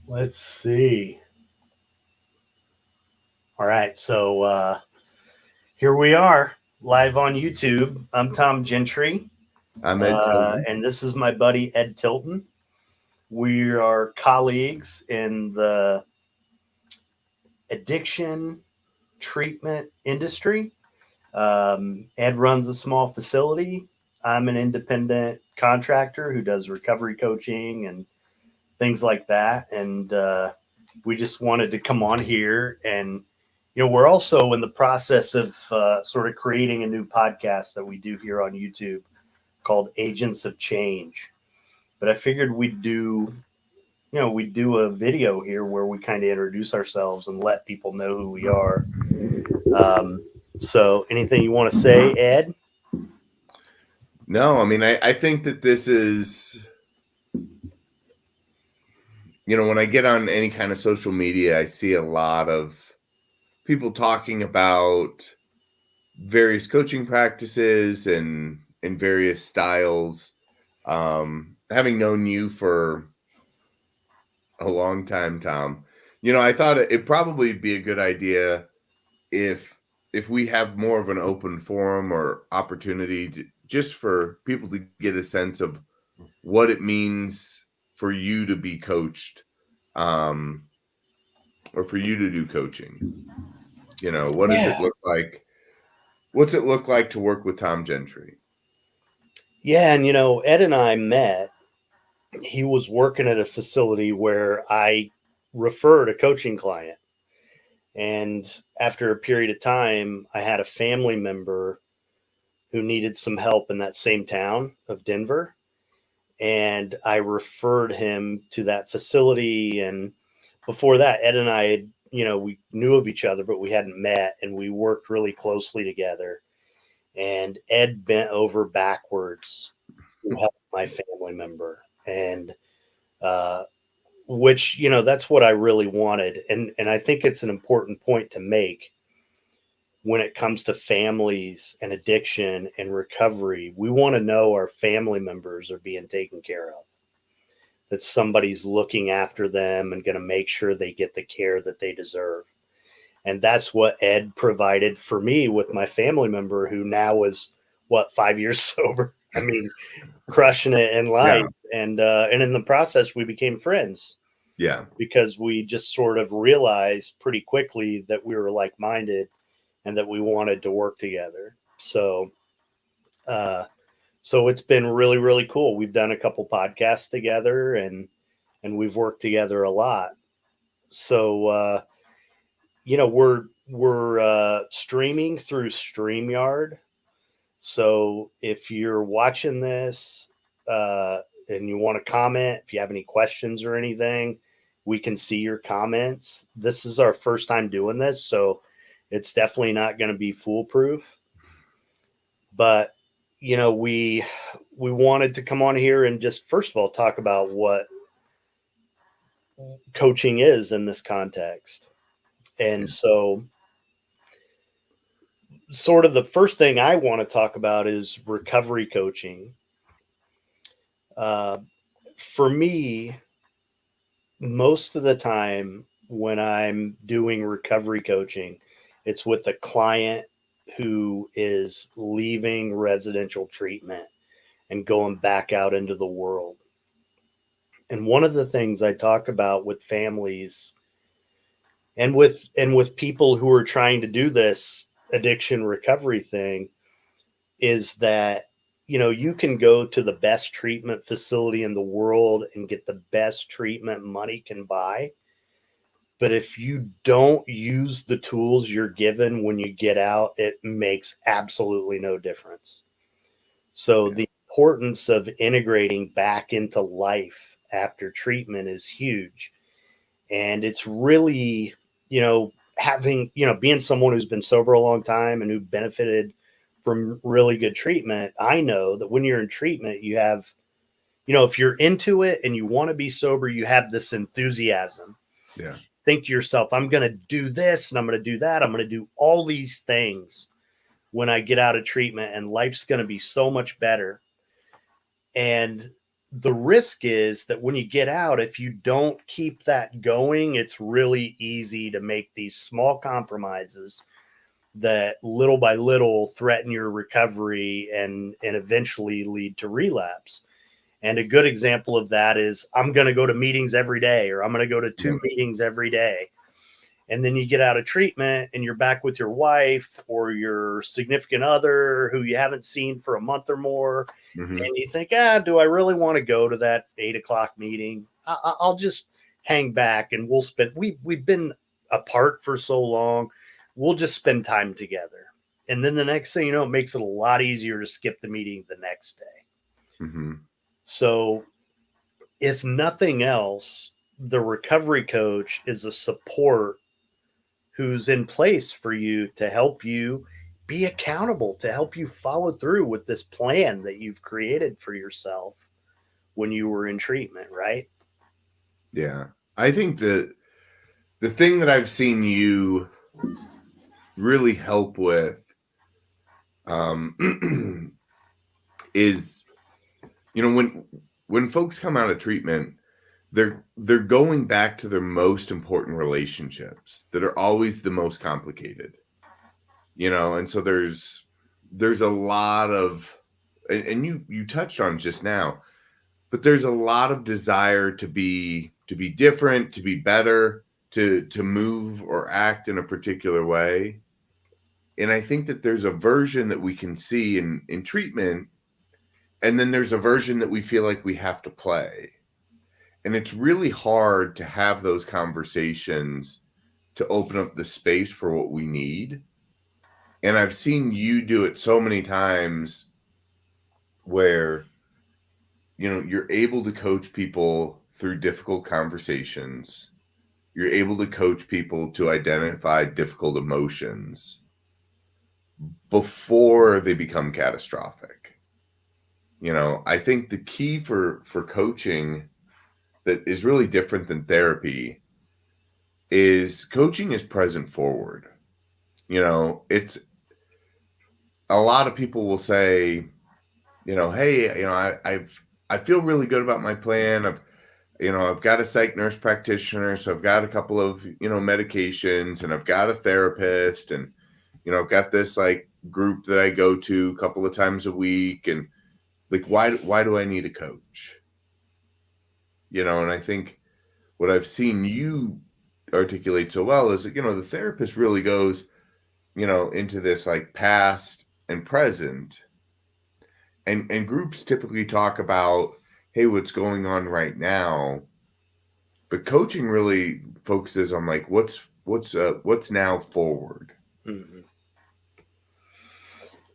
Let's see. All right. So here we are live on YouTube. I'm Tom Gentry, I'm EdTilton. and this is my buddy EdTilton. We are colleagues in the addiction treatment industry. Ed runs a small facility. I'm an independent contractor who does recovery coaching and things like that. And we just wanted to come on here. And, we're also in the process of sort of creating a new podcast that we do here on YouTube called Agents of Change. But I figured we'd do a video here where we kind of introduce ourselves and let people know who we are. Um, so, anything you want to say, Ed? No, I mean, I think that this is, when I get on any kind of social media, I see a lot of people talking about various coaching practices and various styles. Having known you for a long time, Tom, I thought it'd probably be a good idea if we have more of an open forum or opportunity just for people to get a sense of what it means for you to be coached, um, or for you to do coaching. What does it Yeah. look like? What's it look like to work with Tom Gentry? Yeah. And, Ed and I met. He was working at a facility where I referred a coaching client. And after a period of time, I had a family member who needed some help in that same town of Denver. And I referred him to that facility. And before that, Ed and I had, we knew of each other, but we hadn't met. And we worked really closely together. And Ed bent over backwards to help my family member. And, uh, which, that's what I really wanted. And I think it's an important point to make when it comes to families and addiction and recovery. We want to know our family members are being taken care of, that somebody's looking after them and going to make sure they get the care that they deserve. And that's what Ed provided for me with my family member who now is, what, 5 years sober. I mean, crushing it in Yeah, life. And in the process, we became friends yeah, because we just sort of realized pretty quickly that we were like minded and that we wanted to work together. Uh, so it's been really, really cool. We've done a couple podcasts together and we've worked together a lot. So we're streaming through StreamYard. So if you're watching this and you want to comment, if you have any questions or anything, we can see your comments. This is our first time doing this, so it's definitely not going to be foolproof. But we wanted to come on here and just first of all talk about what coaching is in this context. And so sort of the first thing I want to talk about is recovery coaching. Uh, for me, most of the time when I'm doing recovery coaching, it's with a client who is leaving residential treatment and going back out into the world. And one of the things I talk about with families and with people who are trying to do this addiction recovery thing is that you can go to the best treatment facility in the world and get the best treatment money can buy, but if you don't use the tools you're given when you get out, it makes absolutely no difference. So yeah, the importance of integrating back into life after treatment is huge. And it's really, having, being someone who's been sober a long time and who benefited from really good treatment, I know that when you're in treatment, you have, if you're into it and you want to be sober, you have this enthusiasm. yeah, Think to yourself, I'm going to do this and I'm going to do that. I'm going to do all these things when I get out of treatment, and life's going to be so much better. And the risk is that when you get out, if you don't keep that going, it's really easy to make these small compromises that little by little threaten your recovery and eventually lead to relapse. And a good example of that is I'm going to go to meetings every day, or I'm going to go to Yeah. 2 meetings every day. And then you get out of treatment and you're back with your wife or your significant other who you haven't seen for a month or more. Hmm. And you think, do I really want to go to that 8 o'clock meeting? I'll just hang back and we've been apart for so long. We'll just spend time together. And then the next thing you know, it makes it a lot easier to skip the meeting the next day. Hmm. So if nothing else, the recovery coach is a support who's in place for you to help you be accountable, to help you follow through with this plan that you've created for yourself when you were in treatment, right? Yeah. I think that the thing that I've seen you really help with um, is, when folks come out of treatment, they're going back to their most important relationships that are always the most complicated, and so there's a lot of, and you touched on it just now, but there's a lot of desire to be different, to be better, to move or act in a particular way. And I think that there's a version that we can see in treatment, and then there's a version that we feel like we have to play. And it's really hard to have those conversations to open up the space for what we need. And I've seen you do it so many times where, you're able to coach people through difficult conversations. You're able to coach people to identify difficult emotions before they become catastrophic. I think the key for coaching that is really different than therapy is coaching is present forward. It's a lot of people will say, hey, I feel really good about my plan. I've got a psych nurse practitioner, so I've got a couple of, medications, and I've got a therapist, and, I've got this like group that I go to a couple of times a week. And like, why do I need a coach? And I think what I've seen you articulate so well is that, the therapist really goes, into this like past and present, and groups typically talk about, hey, what's going on right now, but coaching really focuses on like what's now forward. Mm-hmm.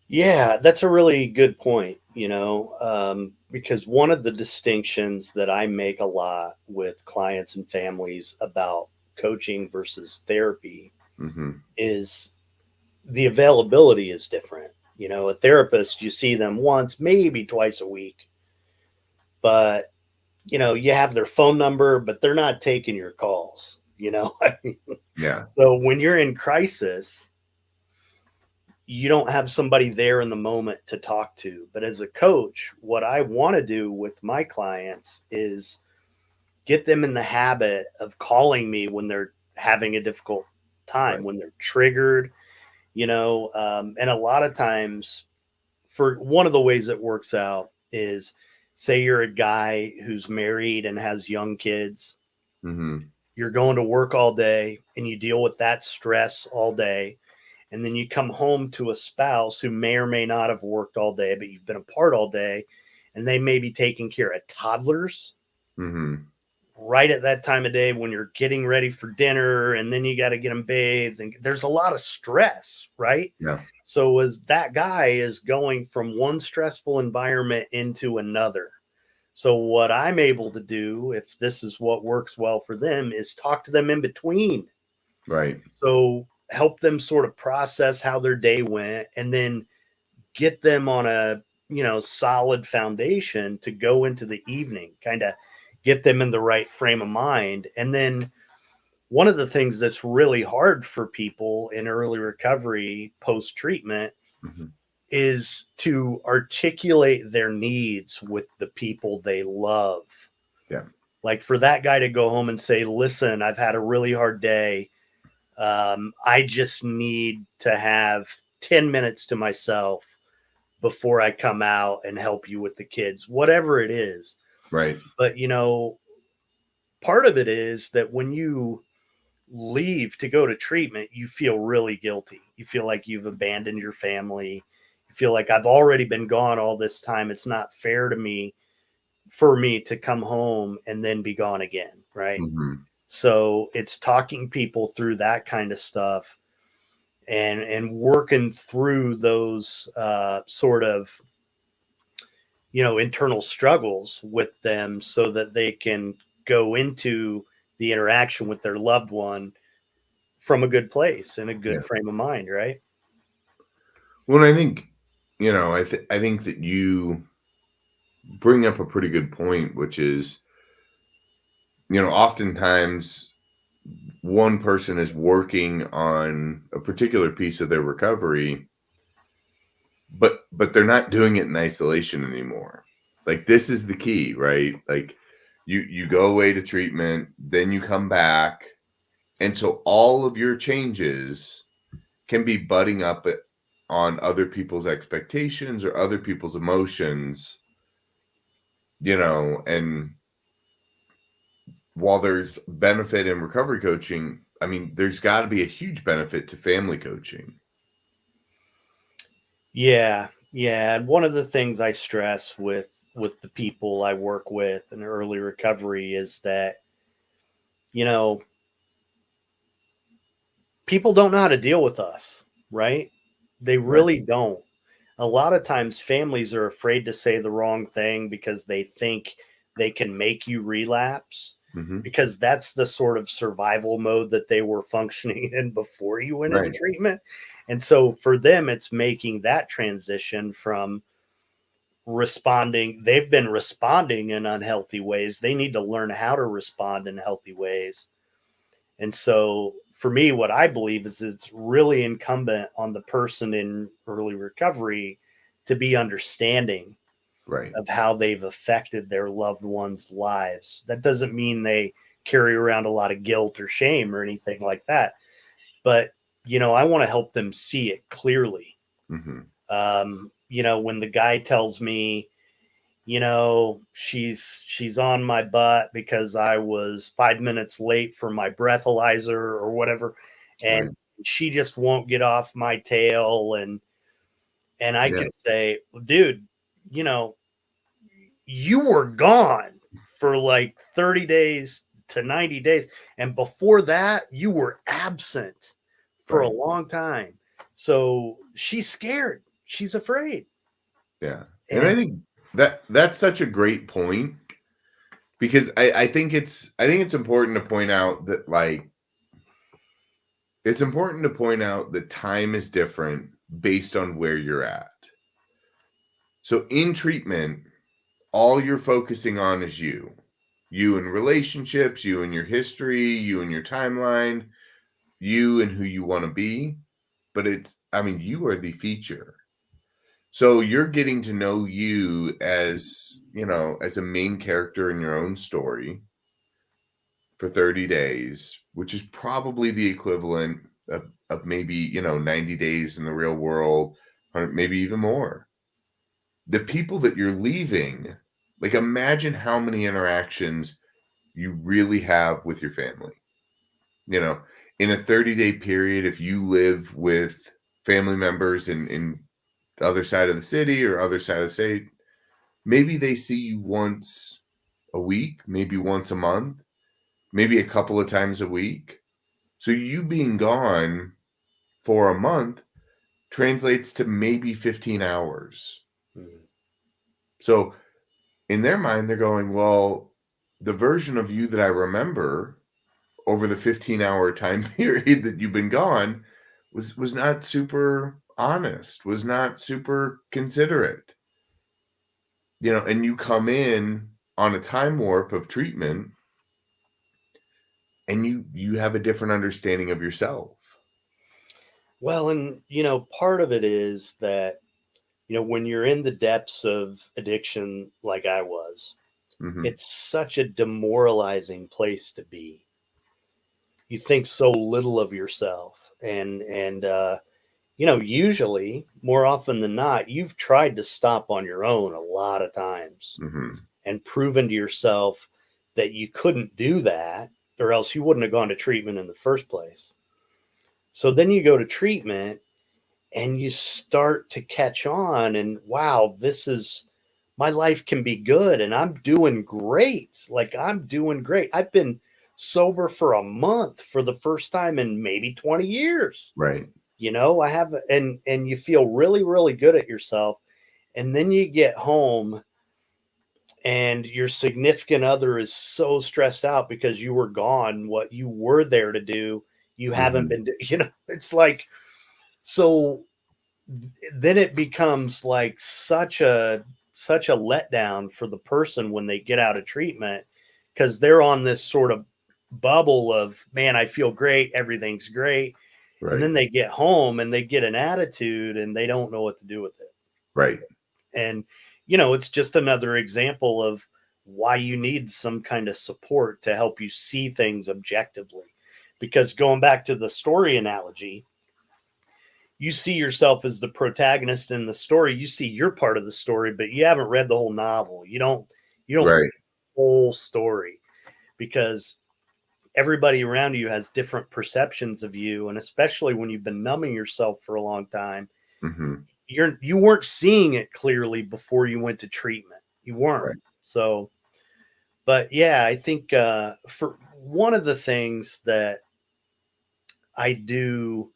Yeah, that's a really good point, because one of the distinctions that I make a lot with clients and families about coaching versus therapy Hmm. is the availability is different. A therapist, you see them once, maybe twice a week, but you have their phone number, but they're not taking your calls. Yeah. So when you're in crisis, you don't have somebody there in the moment to talk to. But as a coach, what I want to do with my clients is get them in the habit of calling me when they're having a difficult time, Right. when they're triggered, and a lot of times, for one of the ways it works out is, say you're a guy who's married and has young kids, Hmm. you're going to work all day and you deal with that stress all day. And then you come home to a spouse who may or may not have worked all day, but you've been apart all day, and they may be taking care of toddlers Hmm. right at that time of day when you're getting ready for dinner, and then you got to get them bathed. And there's a lot of stress, right? Yeah. So as that guy is going from one stressful environment into another. So what I'm able to do, if this is what works well for them, is talk to them in between. Right. So help them sort of process how their day went, and then get them on a solid foundation to go into the evening, kind of get them in the right frame of mind. And then one of the things that's really hard for people in early recovery post treatment Hmm. is to articulate their needs with the people they love. Yeah. Like for that guy to go home and say, listen, I've had a really hard day. I just need to have 10 minutes to myself before I come out and help you with the kids, whatever it is. Right. But, part of it is that when you leave to go to treatment, you feel really guilty. You feel like you've abandoned your family. You feel like I've already been gone all this time. It's not fair to me for me to come home and then be gone again. Right. Mm-hmm. So it's talking people through that kind of stuff and working through those sort of internal struggles with them so that they can go into the interaction with their loved one from a good place and a Yeah. good frame of mind, right? Well, I think, I think that you bring up a pretty good point, which is, oftentimes one person is working on a particular piece of their recovery, but they're not doing it in isolation anymore. Like this is the key, right? Like you go away to treatment, then you come back, and so all of your changes can be butting up on other people's expectations or other people's emotions, and while there's benefit in recovery coaching, I mean, there's got to be a huge benefit to family coaching. Yeah, yeah. And one of the things I stress with the people I work with in early recovery is that you know people don't know how to deal with us, right? They Right. really don't. A lot of times families are afraid to say the wrong thing because they think they can make you relapse Hmm. because that's the sort of survival mode that they were functioning in before you went into Right. treatment. And so for them, it's making that transition from they've been responding in unhealthy ways. They need to learn how to respond in healthy ways. And so for me, what I believe is it's really incumbent on the person in early recovery to be understanding Right. of how they've affected their loved ones' lives. That doesn't mean they carry around a lot of guilt or shame or anything like that. But, I want to help them see it clearly. Hmm. When the guy tells me, she's on my butt because I was 5 minutes late for my breathalyzer or whatever, and Right. she just won't get off my tail, and I Yeah. can say, well, dude, you know, you were gone for like 30 days to 90 days, and before that, you were absent for a Right. long time. So she's scared. She's afraid. Yeah. And I And think that's such a great point because I think it's important to point out that like it's important to point out that time is different based on where you're at. So in treatment, all you're focusing on is you. You in relationships, you in your history, you in your timeline, you and who you want to be. But you are the feature. So you're getting to know you as a main character in your own story for 30 days, which is probably the equivalent of maybe, 90 days in the real world, or maybe even more. The people that you're leaving, like imagine how many interactions you really have with your family. You know, in a 30-day period, if you live with family members in the other side of the city or other side of the state, maybe they see you once a week, maybe once a month, maybe a couple of times a week. So you being gone for a month translates to maybe 15 hours. So in their mind, they're going, well, the version of you that I remember over the 15-hour time period that you've been gone was not super honest, was not super considerate. And you come in on a time warp of treatment and you have a different understanding of yourself. well, and part of it is that when you're in the depths of addiction like I was, Mhm. it's such a demoralizing place to be. You think so little of yourself, and usually, more often than not, you've tried to stop on your own a lot of times Mhm. and proven to yourself that you couldn't do that, or else you wouldn't have gone to treatment in the first place. So then you go to treatment and you start to catch on, and wow, this is my life can be good and I'm doing great. Like, I'm doing great. I've been sober for a month for the first time in maybe 20 years. Right. I have, and you feel really, really good at yourself. And then you get home and your significant other is so stressed out because you were gone. What you were there to do, you haven't Mhm. been, it's like, so then it becomes like such a letdown for the person when they get out of treatment, because they're on this sort of bubble of, man, I feel great, everything's great, and Right. then they get home and they get an attitude and they don't know what to do with it. Right. And it's just another example of why you need some kind of support to help you see things objectively. Because going back to the story analogy, you see yourself as the protagonist in the story. You see your part of the story, but you haven't read the whole novel. You don't Right. see the whole story, because everybody around you has different perceptions of you, and especially when you've been numbing yourself for a long time, Mhm. you weren't seeing it clearly before you went to treatment. You weren't. Right. So, but yeah, I think for one of the things that I do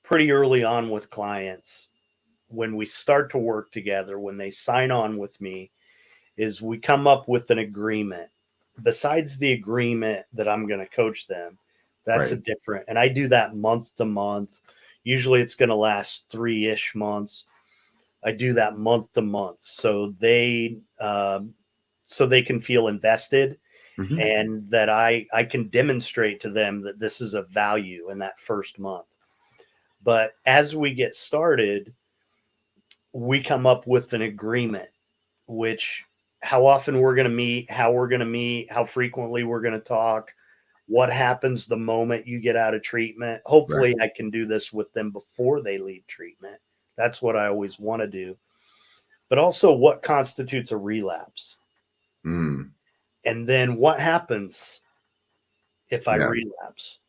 pretty early on with clients, when we start to work together, when they sign on with me, is we come up with an agreement. Besides the agreement that I'm going to coach them, that's a Right. different, and I do that month to month. Usually it's going to last 3-ish months. I do that month to month, so they can feel invested, Mhm. and that I can demonstrate to them that this is a value in that first month. But as we get started, we come up with an agreement, which, how often we're going to meet, how we're going to meet, how frequently we're going to talk, what happens the moment you get out of treatment. Right. Hopefully I can do this with them before they leave treatment. That's what I always want to do. But also, what constitutes a relapse? Mm. And then what happens if I Yeah. relapse?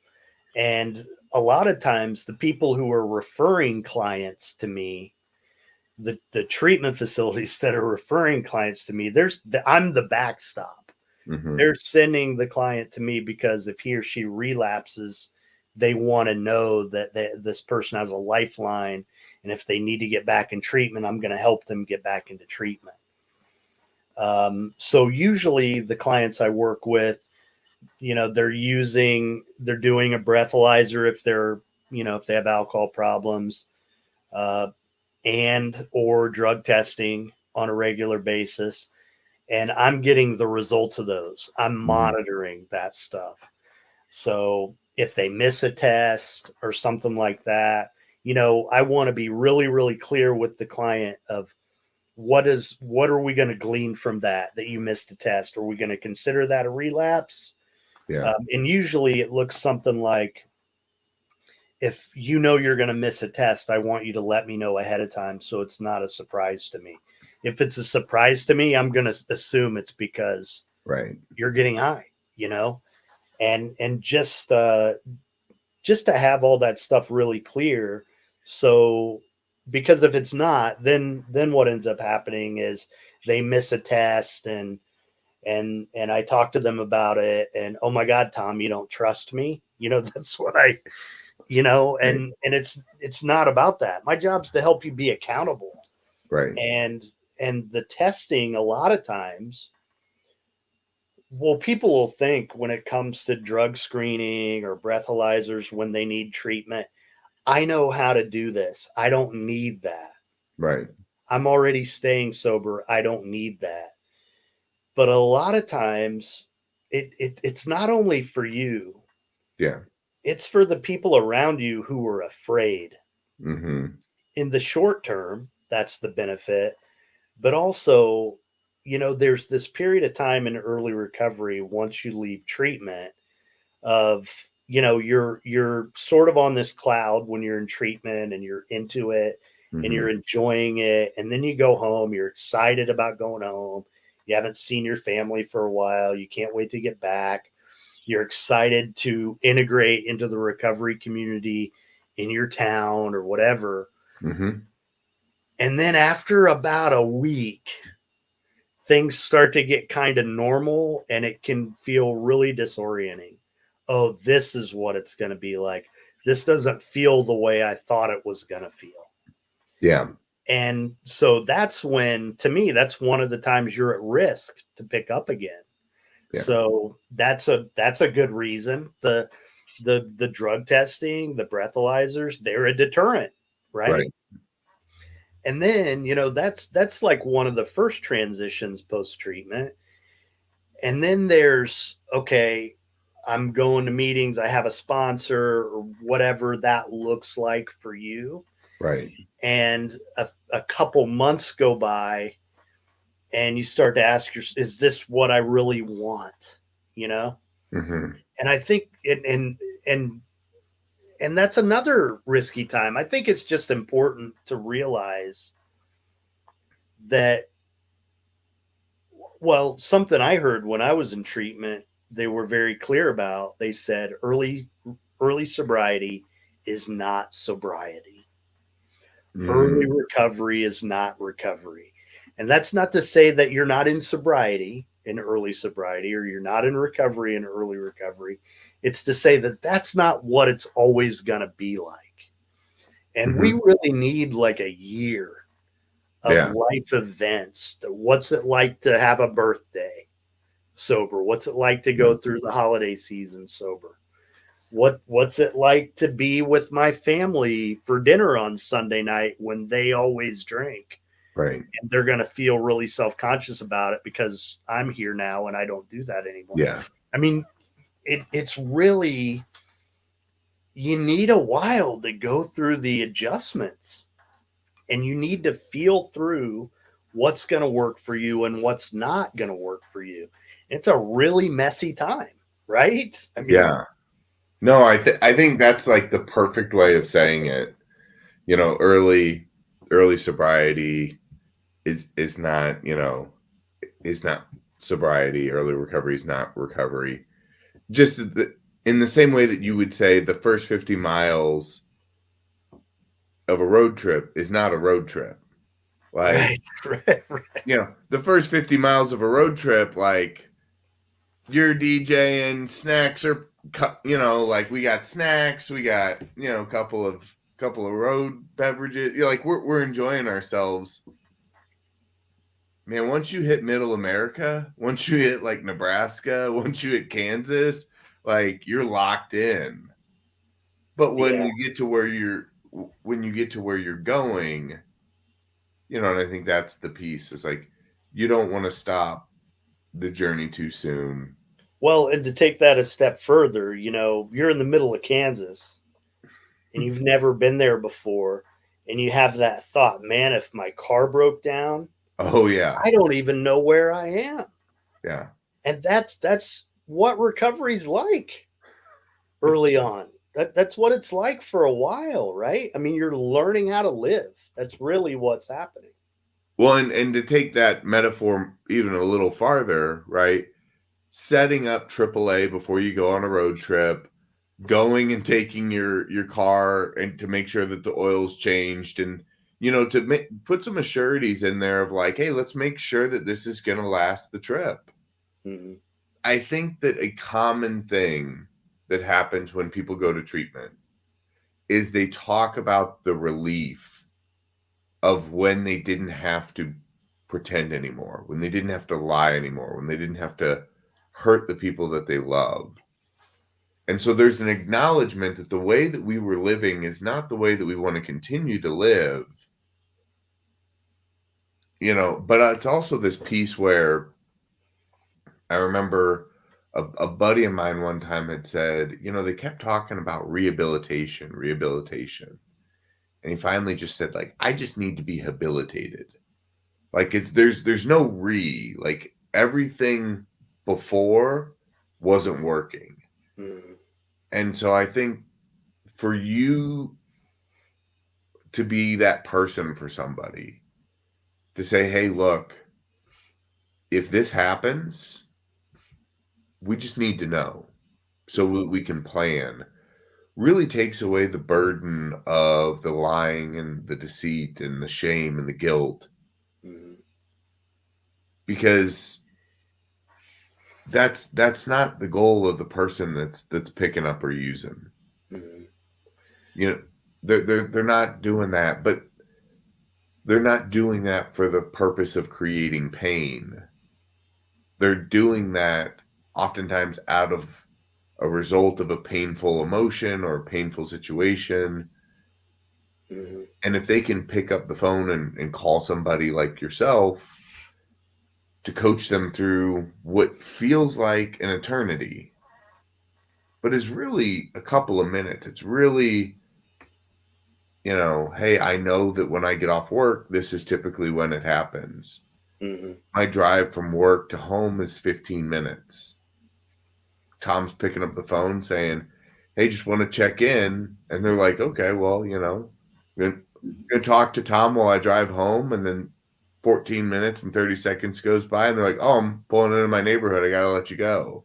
And a lot of times, the people who are referring clients to me, the treatment facilities that are referring clients to me, I'm the backstop. Mhm. They're sending the client to me because if he or she relapses, they want to know that this person has a lifeline, and if they need to get back in treatment, I'm going to help them get back into treatment. So usually the clients I work with, they're doing a breathalyzer if they have alcohol problems, uh, and or drug testing on a regular basis, and I'm getting the results of those. I'm Mhm. monitoring that stuff. So if they miss a test or something like that, I want to be really, really clear with the client of what are we going to glean from that you missed a test? Are we going to consider that a relapse? Yeah. And usually it looks something like, if you're going to miss a test, I want you to let me know ahead of time so it's not a surprise to me. If it's a surprise to me, I'm going to assume it's because Right. you're getting high, you know, and just to have all that stuff really clear. So, because if it's not, then what ends up happening is they miss a test, and I talk to them about it, and, oh my God, Tom, you don't trust me. That's what Right. and it's not about that. My job's to help you be accountable. Right. And the testing, a lot of times, well, people will think when it comes to drug screening or breathalyzers when they need treatment, I know how to do this. I don't need that. Right. I'm already staying sober. I don't need that. But a lot of times, it's not only for you, Yeah. it's for the people around you who are afraid. Mhm. In the short term, that's the benefit. But also, there's this period of time in early recovery once you leave treatment of, you're sort of on this cloud when you're in treatment and you're into it and you're Mhm. enjoying it. And then you go home, you're excited about going home. You haven't seen your family for a while. You can't wait to get back. You're excited to integrate into the recovery community in your town or whatever. Mhm. And then after about a week, things start to get kind of normal and it can feel really disorienting. Oh, this is what it's going to be like. This doesn't feel the way I thought it was going to feel. Yeah. And so that's when, to me, that's one of the times you're at risk to pick up again. Yeah. So that's a good reason. The drug testing, the breathalyzers, they're a deterrent, right? Right. And then, that's like one of the first transitions post treatment. And then there's, okay, I'm going to meetings, I have a sponsor or whatever that looks like for you. Right. And a couple months go by and you start to ask yourself, is this what I really want? You know? Mhm. And I think and that's another risky time. I think it's just important to realize that, well, something I heard when I was in treatment, they were very clear about. They said early sobriety is not sobriety. Mm. Early recovery is not recovery. And that's not to say that you're not in sobriety in early sobriety or you're not in recovery in early recovery. It's to say that that's not what it's always going to be like. And we Mhm. really need like a year of Yeah. life events. What's it like to have a birthday sober? What's it like to go Mm. through the holiday season sober? What's it like to be with my family for dinner on Sunday night when they always drink? Right. And they're going to feel really self-conscious about it because I'm here now and I don't do that anymore. Yeah. I mean, it's really, you need a while to go through the adjustments and you need to feel through what's going to work for you and what's not going to work for you. It's a really messy time, right? I mean, Yeah. No, I think that's like the perfect way of saying it. Early sobriety is not, is not sobriety. Early recovery is not recovery. Just in the same way that you would say the first 50 miles of a road trip is not a road trip. Like, right, right. the first 50 miles of a road trip, like you're DJing, snacks are, like we got snacks, we got, a couple of road beverages. Like we're enjoying ourselves. Man, once you hit middle America, once you hit like Nebraska, once you hit Kansas, like you're locked in. But when Yeah. you get to where you're going, and I think that's the piece is like you don't want to stop the journey too soon. Well, and to take that a step further, you're in the middle of Kansas and you've never been there before. And you have that thought, man, if my car broke down, Oh yeah. I don't even know where I am. Yeah. And that's what recovery's like early on. That's what it's like for a while, right? I mean, you're learning how to live. That's really what's happening. Well, and to take that metaphor even a little farther, right? Setting up AAA before you go on a road trip, going and taking your car and to make sure that the oil's changed and to put some assurities in there of like, hey, let's make sure that this is going to last the trip. Mhm. I think that a common thing that happens when people go to treatment is they talk about the relief of when they didn't have to pretend anymore, when they didn't have to lie anymore, when they didn't have to hurt the people that they loved. And so there's an acknowledgement that the way that we were living is not the way that we want to continue to live, but it's also this piece where I remember a buddy of mine one time had said, they kept talking about rehabilitation, rehabilitation. And he finally just said, like, I just need to be habilitated. Like, there's no like everything before wasn't working. Mm-hmm. And so I think for you to be that person for somebody to say, hey, look, if this happens, we just need to know so we can plan, really takes away the burden of the lying and the deceit and the shame and the guilt, Mm-hmm. because that's not the goal of the person that's picking up or using. Mm-hmm. You know, they're not doing that, but they're not doing that for the purpose of creating pain. They're doing that oftentimes out of a result of a painful emotion or a painful situation. Mm-hmm. And if they can pick up the phone and call somebody like yourself to coach them through what feels like an eternity, but is really a couple of minutes, it's really, hey, I know that when I get off work, this is typically when it happens. Mm-hmm. My drive from work to home is 15 minutes. Tom's picking up the phone saying, hey, just want to check in. And they're like, okay, well, I'm gonna talk to Tom while I drive home. And then 14 minutes and 30 seconds goes by and they're like, oh, I'm pulling into my neighborhood. I got to let you go.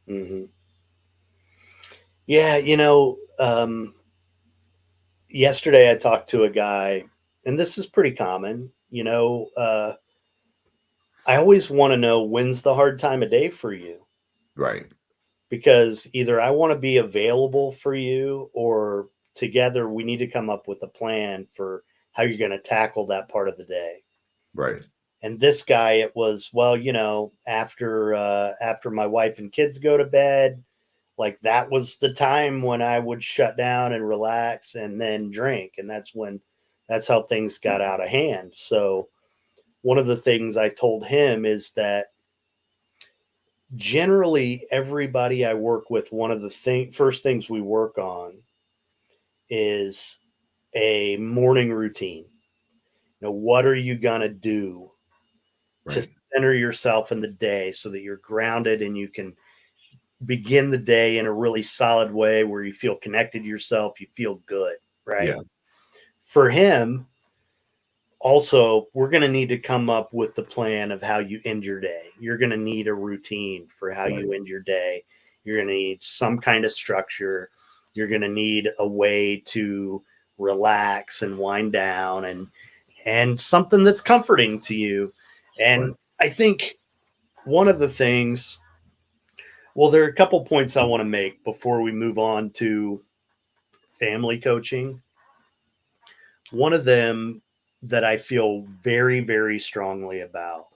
Mm-hmm. Yeah, yesterday I talked to a guy, and this is pretty common. I always want to know when's the hard time of day for you, Right. because either I want to be available for you, or together we need to come up with a plan for how you're going to tackle that part of the day. Right. And this guy, it was, well, after my wife and kids go to bed, like that was the time when I would shut down and relax and then drink, and that's how things got out of hand. So one of the things I told him is that generally everybody I work with, one of the first things we work on is a morning routine. What are you going to do to Right. center yourself in the day so that you're grounded and you can begin the day in a really solid way where you feel connected to yourself, you feel good, right? Yeah. For him, also, we're going to need to come up with the plan of how you end your day. You're going to need a routine for how Right. you end your day. You're going to need some kind of structure. You're going to need a way to relax and wind down, and something that's comforting to you. Right. And I think one of the things, well, there are a couple points I want to make before we move on to family coaching. One of them that I feel very, very strongly about,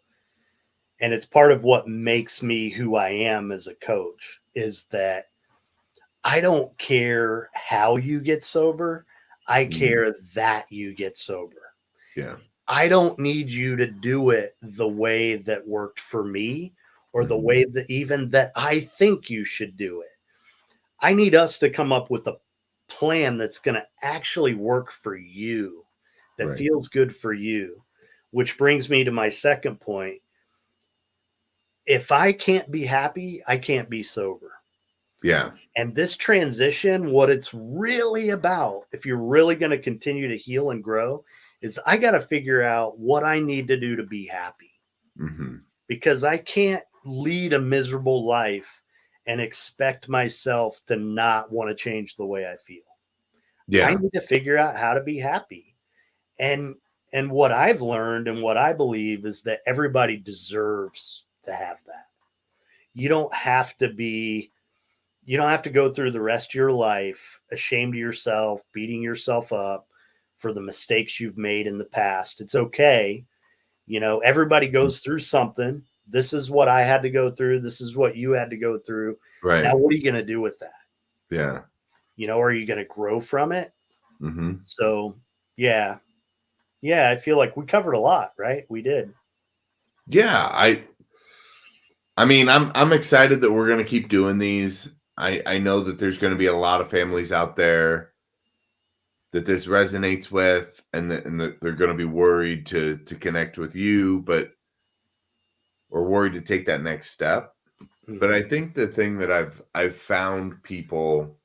and it's part of what makes me who I am as a coach, is that I don't care how you get sober. I Mhm. care that you get sober. Yeah. I don't need you to do it the way that worked for me, or the Mhm. way that even that I think you should do it. I need us to come up with a plan that's going to actually work for you, that Right. feels good for you, which brings me to my second point. If I can't be happy, I can't be sober. Yeah. And this transition, what it's really about, if you're really going to continue to heal and grow, is I got to figure out what I need to do to be happy, Mhm. because I can't lead a miserable life and expect myself to not want to change the way I feel. I Yeah. need to figure out how to be happy. And and what I've learned and what I believe is that everybody deserves to have that. You don't have to be you don't have to go through the rest of your life ashamed of yourself, beating yourself up for the mistakes you've made in the past. It's okay. Everybody goes through something. This is what I had to go through. This is what you had to go through. Now, Right. what are you going to do with that? Yeah. Are you going to grow from it? Mhm. So, yeah. Yeah, I feel like we covered a lot, right? We did. Yeah, I mean, I'm excited that we're gonna keep doing these. I know that there's gonna be a lot of families out there this resonates with, and that they're going to be worried to connect with you, or worried to take that next step. But I Mhm. think the thing that I've found people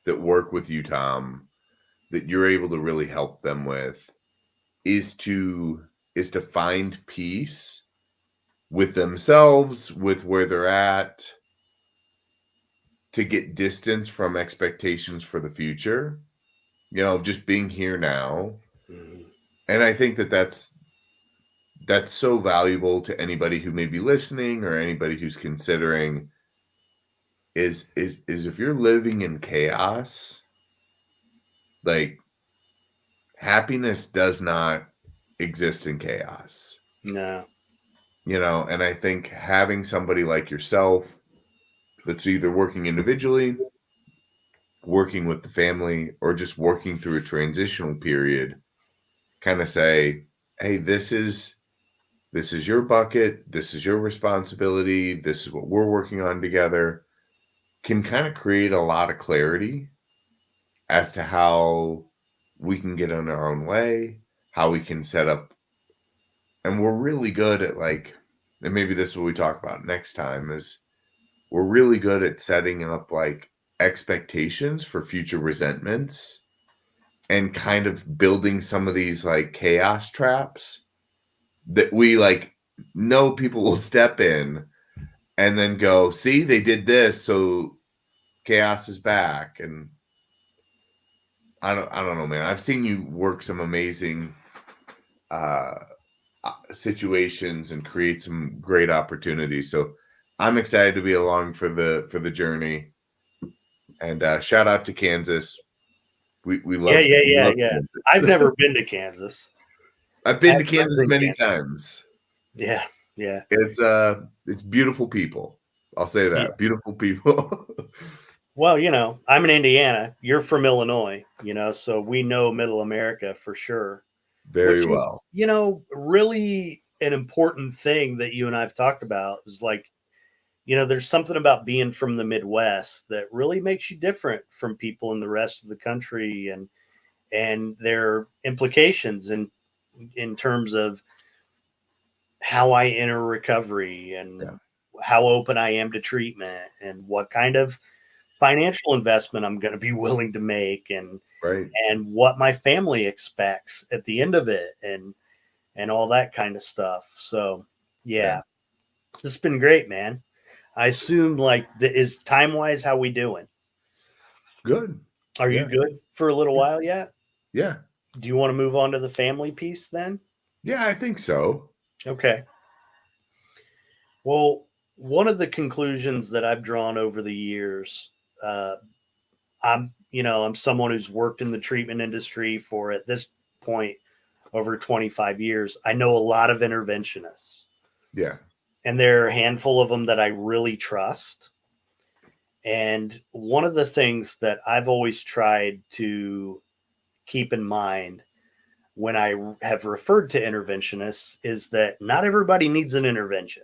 that work with you, Tom, that you're able to really help them with is to find peace with themselves, with where they're at, to get distance from expectations for the future, just being here now. Mhm. And I think that that's so valuable to anybody who may be listening or anybody who's considering is if you're living in chaos, like, happiness does not exist in chaos. No. And I think having somebody like yourself that's either working individually, working with the family, or just working through a transitional period, kind of say, hey, this is your bucket, this is your responsibility, this is what we're working on together, can kind of create a lot of clarity as to how we can get in our own way, how we can set up. And we're really good at, like, and maybe this is what we talk about next time, is we're really good at setting up, like, expectations for future resentments, and kind of building some of these, like, chaos traps that we, like, know people will step in and then go, see, they did this, so chaos is back. And I don't know, man. I've seen you work some amazing uh situations and create some great opportunities. So I'm excited to be along for the journey. And shout out to Kansas. We Yeah, love yeah, we yeah, love yeah. I've Kansas. never been to Kansas. I've I been have to friends Kansas in many Kansas. times. Yeah, yeah, It's beautiful people. I'll say yeah. that. Beautiful people. Well, I'm in Indiana. You're from Illinois, so we know Middle America for sure, Very which is, well. really an important thing that you and I've talked about is like, there's something about being from the Midwest that really makes you different from people in the rest of the country, and their implications in terms of how I enter recovery Yeah. and how open I am to treatment and what kind of financial investment I'm going to be willing to make Right. and what my family expects at the end of it and all that kind of stuff. So, Yeah. yeah, it's been great, man. I assume like is time wise how we doing? Good. Are you Yeah. good for a little while yet? Yeah. Do you want to move on to the family piece then? Yeah, I think so. Okay. Well, one of the conclusions that I've drawn over the years, uh, I'm someone who's worked in the treatment industry for at this point over 25 years. I know a lot of interventionists, Yeah. and there are a handful of them that I really trust. And one of the things that I've always tried to keep in mind when I have referred to interventionists is that not everybody needs an intervention.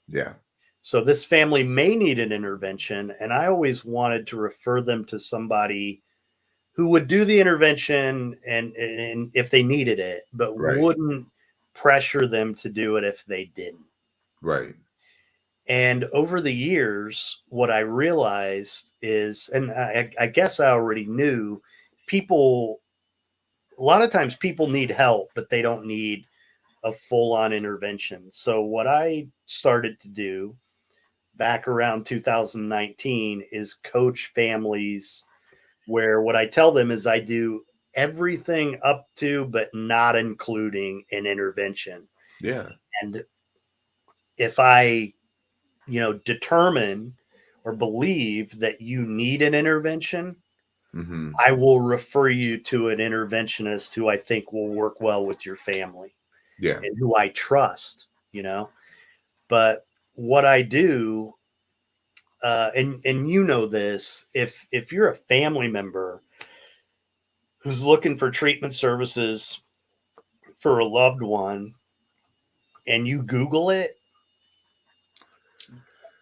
Yeah. So this family may need an intervention, and I always wanted to refer them to somebody who would do the intervention and if they needed it, but Right. wouldn't pressure them to do it if they didn't. Right. And over the years, what I realized is, and I guess I already knew, people, a lot of times people need help, but they don't need a full on intervention. So, what I started to do back around 2019 is coach families where what I tell them is I do everything up to, but not including an intervention. Yeah. And if I, determine or believe that you need an intervention, Mhm. I will refer you to an interventionist who I think will work well with your family Yeah. and who I trust. But what I do, and this, if you're a family member who's looking for treatment services for a loved one and you Google it,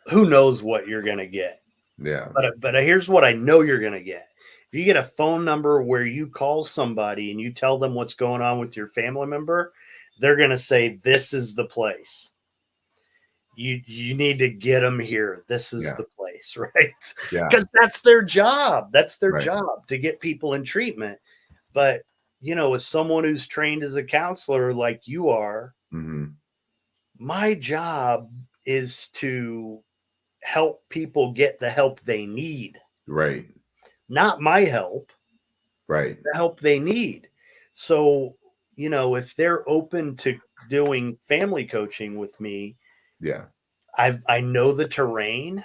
who knows what you're going to get. Yeah. But here's what I know you're going to get If you get a phone number where you call somebody and you tell them what's going on with your family member, they're going to say, "This is the place. You need to get them here. This is Yeah. the place," right? Yeah. Because that's their job. That's their Right. job, to get people in treatment. But, as someone who's trained as a counselor like you are, Mhm. my job is to help people get the help they need, Right. not my help, Right. the help they need. So, if they're open to doing family coaching with me, Yeah. I know the terrain.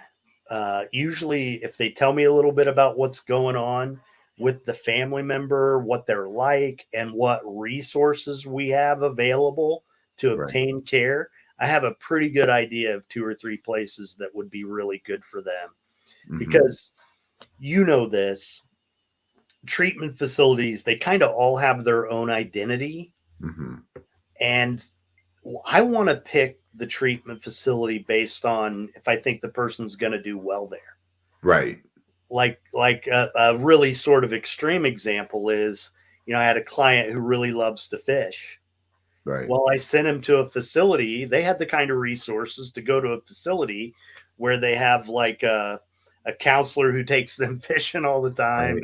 Usually, if they tell me a little bit about what's going on with the family member, what they're like, and what resources we have available to Right. obtain care, I have a pretty good idea of two or three places that would be really good for them. Mhm. Because this treatment facilities, they kind of all have their own identity. Mhm. And I want to pick the treatment facility based on if I think the person's going to do well there. Right. Like a really sort of extreme example is, I had a client who really loves to fish. Right. Well, I sent him to a facility. They had the kind of resources to go to a facility where they have like a counselor who takes them fishing all the time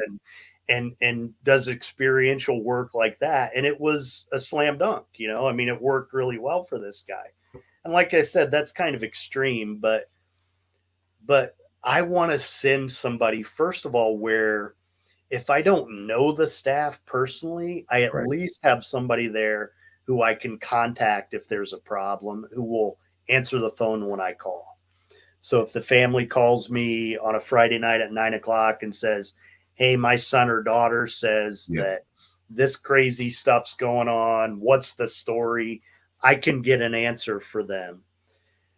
Right. and does experiential work like that. And it was a slam dunk. I mean, it worked really well for this guy. And like I said, that's kind of extreme, but I want to send somebody first of all where if I don't know the staff personally, I at Right. least have somebody there who I can contact if there's a problem, who will answer the phone when I call. So if the family calls me on a Friday night at 9 o'clock and says, "Hey, my son or daughter says Yeah. that this crazy stuff's going on. What's the story?" I can get an answer for them.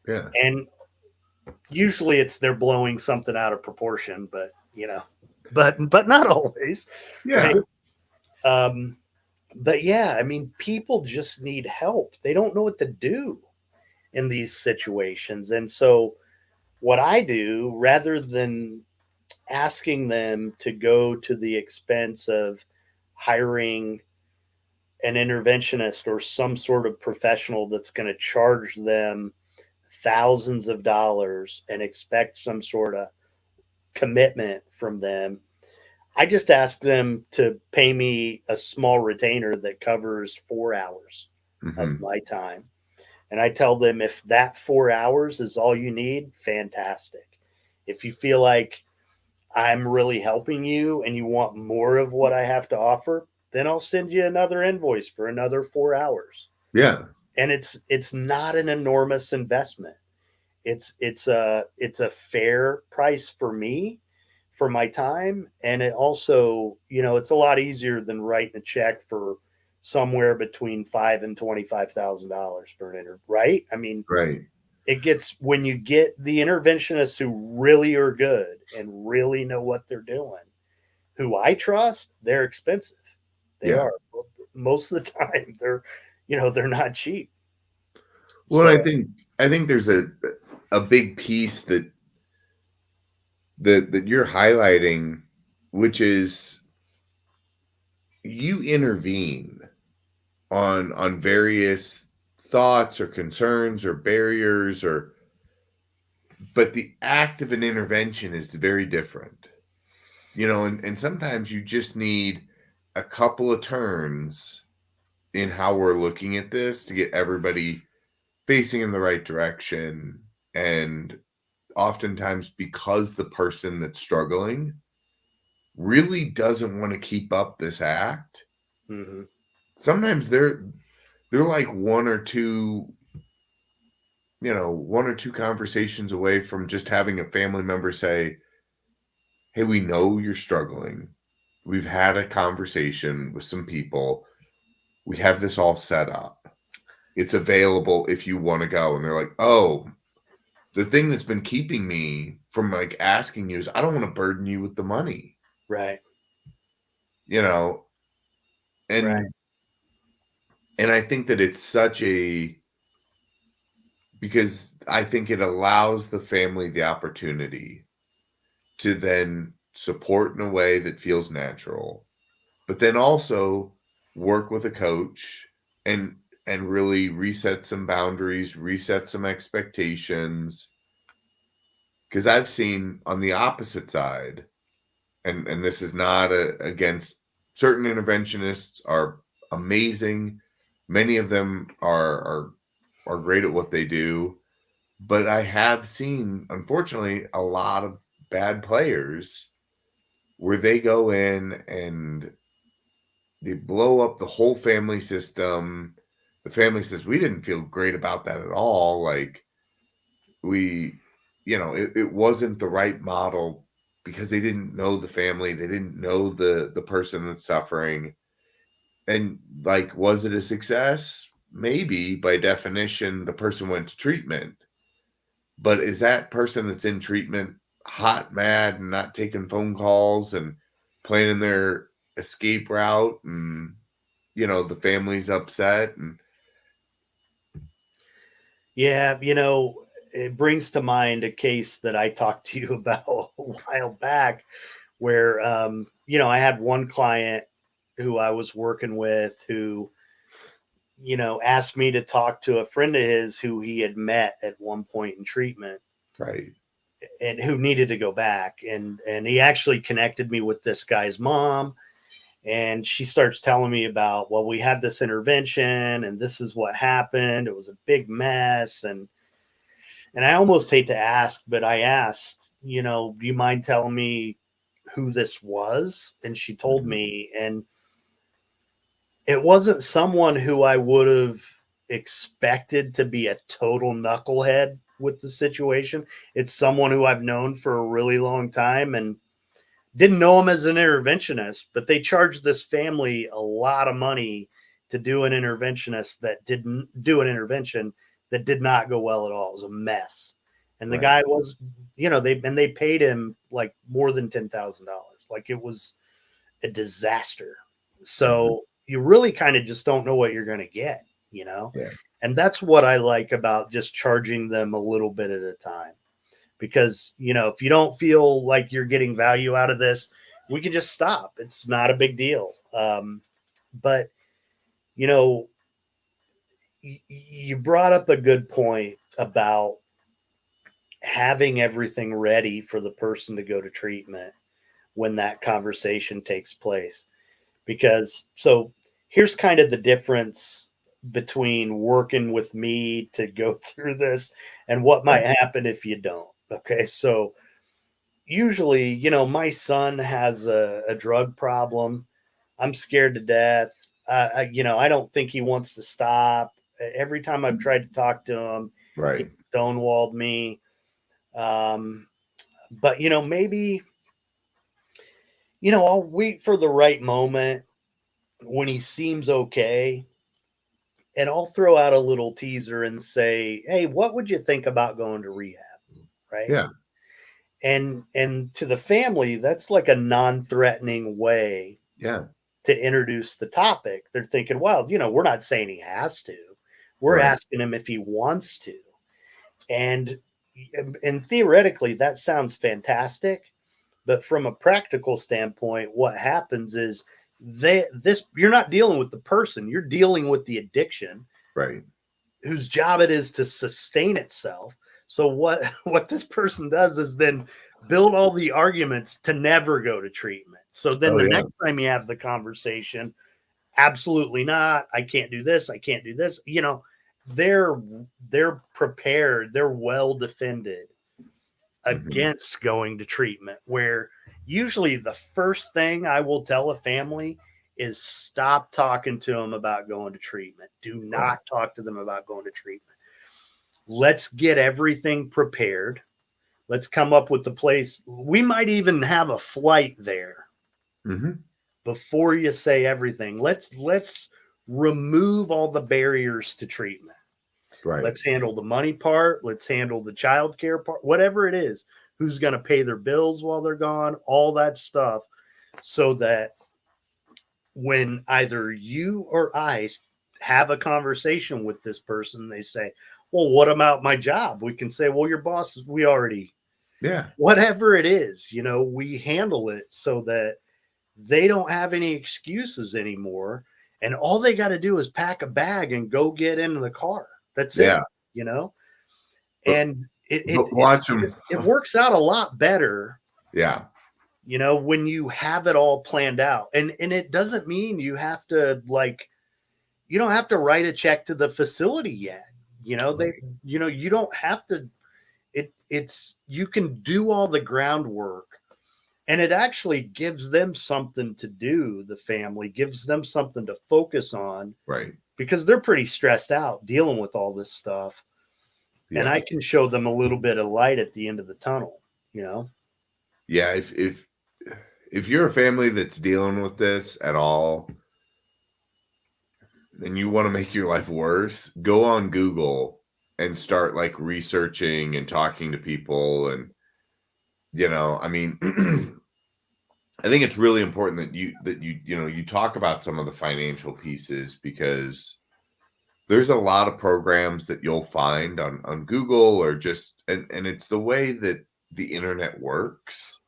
Yeah. And usually it's they're blowing something out of proportion, but not always, right? Yeah. Um, but yeah, I mean, people just need help. They don't know what to do in these situations. And so, what I do, rather than asking them to go to the expense of hiring an interventionist or some sort of professional that's going to charge them thousands of dollars and expect some sort of commitment from them, I just ask them to pay me a small retainer that covers 4 hours of Mhm. my time. And I tell them if that 4 hours is all you need, fantastic. If you feel like I'm really helping you and you want more of what I have to offer, then I'll send you another invoice for another 4 hours. Yeah. And it's not an enormous investment. It's a fair price for me for my time, and it also, it's a lot easier than writing a check for somewhere between $5,000 and $25,000 for an right. I mean, Right. it gets when you get the interventionists who really are good and really know what they're doing, who I trust, they're expensive. They Yeah. are most of the time. They're not cheap. Well, So I think there's a big piece that you're highlighting, which is you intervene on various thoughts or concerns or barriers or but the act of an intervention is very different. And sometimes you just need a couple of turns in how we're looking at this to get everybody facing in the right direction. And oftentimes, because the person that's struggling really doesn't want to keep up this act, mhm, sometimes they're like one or two conversations away from just having a family member say, "Hey, we know you're struggling. We've had a conversation with some people. We have this all set up. It's available if you want to go." And they're like, "Oh, the thing that's been keeping me from like asking you is I don't want to burden you with the money." right, You know, right, and and I think that it's such a because I think it allows the family the opportunity to then support in a way that feels natural, but then also work with a coach and really reset some boundaries, reset some expectations. Because I've seen on the opposite side, and this is not against certain interventionists are amazing. Many of them are great at what they do, but I have seen, unfortunately, a lot of bad players where they go in and they blow up the whole family system. The family says, we didn't feel great about that at all. Like we, it wasn't the right model because they didn't know the family. They didn't know the person that's suffering. And like, was it a success? Maybe by definition, the person went to treatment. But is that person that's in treatment hot, mad, and not taking phone calls and planning their escape route, and the family's upset? And Yeah, it brings to mind a case that I talked to you about a while back where, I had one client who I was working with who, asked me to talk to a friend of his who he had met at one point in treatment right, and who needed to go back. And he actually connected me with this guy's mom. And she starts telling me about, well, we had this intervention and this is what happened. It was a big mess. And I almost hate to ask, but I asked, do you mind telling me who this was? And she told mhm, me, and it wasn't someone who I would have expected to be a total knucklehead with the situation. It's someone who I've known for a really long time and didn't know him as an interventionist, but they charged this family a lot of money to do an interventionist that didn't do an intervention that did not go well at all. It was a mess. And the right, guy was, they paid him like more than $10,000. Like it was a disaster. mhm, So you really kind of just don't know what you're going to get, you know? yeah, And that's what I like about just charging them a little bit at a time. Because, if you don't feel like you're getting value out of this, we can just stop. It's not a big deal. But, you know, you brought up a good point about having everything ready for the person to go to treatment when that conversation takes place. Because so here's kind of the difference between working with me to go through this and what right, might happen if you don't. Okay. So usually, my son has a drug problem. I'm scared to death. I don't think he wants to stop. Every time I've tried to talk to him, he right, stonewalled me. Um, but maybe I'll wait for the right moment when he seems okay, and I'll throw out a little teaser and say, "Hey, what would you think about going to rehab?" Right? yeah, And to the family, that's like a non-threatening way yeah, to introduce the topic. They're thinking, well, we're not saying he has to. We're right, asking him if he wants to. And and theoretically that sounds fantastic, but from a practical standpoint, what happens is this you're not dealing with the person, you're dealing with the addiction right. whose job it is to sustain itself. So what what this person does is then build all the arguments to never go to treatment. So then Oh, the yeah. next time you have the conversation, absolutely not. I can't do this. I can't do this. They're they're prepared. They're well defended Mhm. against going to treatment. Where usually the first thing I will tell a family is stop talking to them about going to treatment. Do Right. not talk to them about going to treatment. Let's get everything prepared. Let's come up with the place. We might even have a flight there Mhm. before you say everything. Let's remove all the barriers to treatment. Right. Let's handle the money part. Let's handle the child care part, whatever it is. Who's going to pay their bills while they're gone? All that stuff. So that when either you or I have a conversation with this person, they say, well, what about my job? We can say, well, your boss, we already Yeah. Whatever it is, we handle it so that they don't have any excuses anymore. And all they got to do is pack a bag and go get into the car. That's it, Yeah. you know? But And watch them. it works out a lot better, Yeah. when you have it all planned out. And it doesn't mean you have to, like, you don't have to write a check to the facility yet. They, Right. you don't have to. It's you can do all the groundwork, and it actually gives them something to do. The family gives them something to focus on Right. because they're pretty stressed out dealing with all this stuff. And Yeah. I can show them a little bit of light at the end of the tunnel, you know? Yeah. If you're a family that's dealing with this at all, and you want to make your life worse, go on Google and start like researching and talking to people. And, I mean, I think it's really important that you talk about some of the financial pieces, because there's a lot of programs that you'll find on Google, or just, and it's the way that the internet works.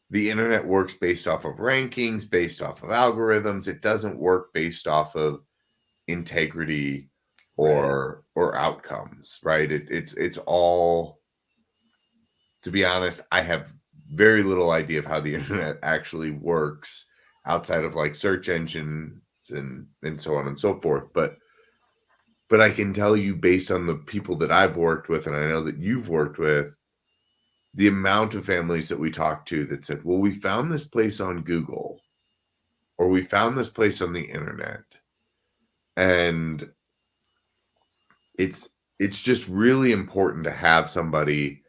The internet works based off of rankings, based off of algorithms. It doesn't work based off of integrity Right. or outcomes, right? It's all, to be honest, I have very little idea of how the internet actually works outside of like search engines and so on and so forth. But I can tell you, based on the people that I've worked with, and I know that you've worked with, the amount of families that we talked to that said, well, we found this place on Google, or we found this place on the internet. And it's it's just really important to have somebody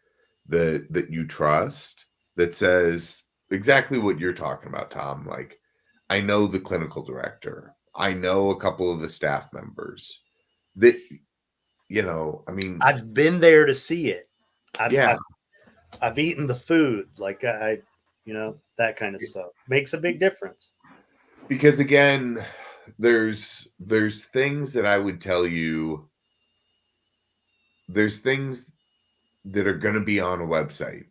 that you trust, that says exactly what you're talking about, Tom. Like, I know the clinical director, I know a couple of the staff members that, I mean, I've been there to see it. I've yeah. I've, I've eaten the food, like that kind of stuff makes a big difference. Because again, there's things that I would tell you, there's things that are going to be on a website,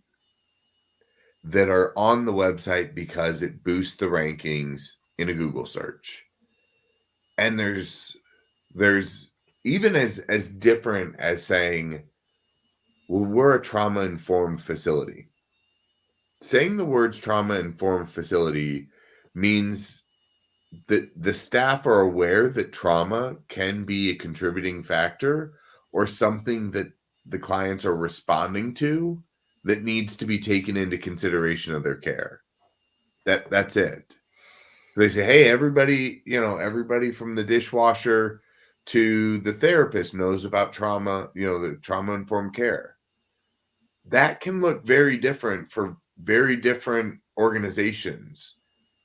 that are on the website because it boosts the rankings in a Google search. And there's even as different as saying, well, we're a trauma informed facility. Saying the words trauma informed facility means that the staff are aware that trauma can be a contributing factor, or something that the clients are responding to, that needs to be taken into consideration of their care. That's it. They say, hey, everybody from the dishwasher to the therapist knows about trauma, the trauma informed care. That can look very different for very different organizations.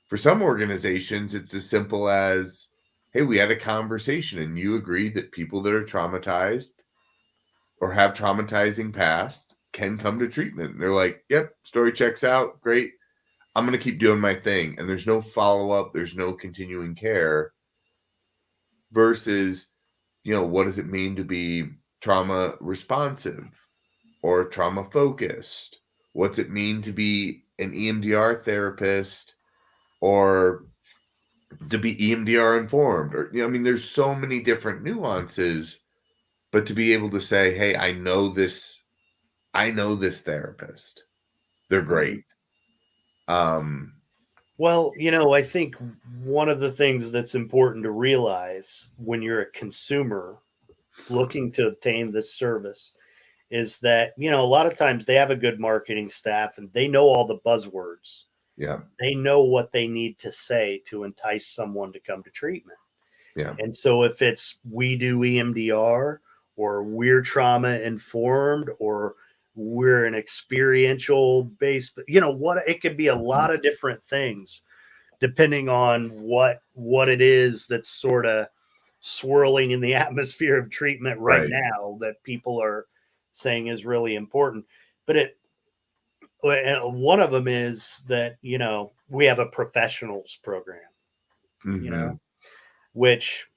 For some organizations, it's as simple as, hey, we had a conversation and you agreed that people that are traumatized or have traumatizing past can come to treatment. And they're like, yep, story checks out. Great. I'm going to keep doing my thing. And there's no follow up, there's no continuing care. Versus, what does it mean to be trauma responsive or trauma focused? What's it mean to be an EMDR therapist, or to be EMDR informed? Or, I mean, there's so many different nuances, but to be able to say, hey, I know this therapist. They're Mhm. great. Um, Well, I think one of the things that's important to realize when you're a consumer looking to obtain this service is that, a lot of times they have a good marketing staff and they know all the buzzwords. yeah, They know what they need to say to entice someone to come to treatment. yeah, And so if it's we do EMDR, or we're trauma informed, or we're an experiential based, what, it could be a mhm, lot of different things depending on what it is that's sort of swirling in the atmosphere of treatment right right, now that people are saying is really important. But one of them is that, we have a professionals program, you know, hmm, which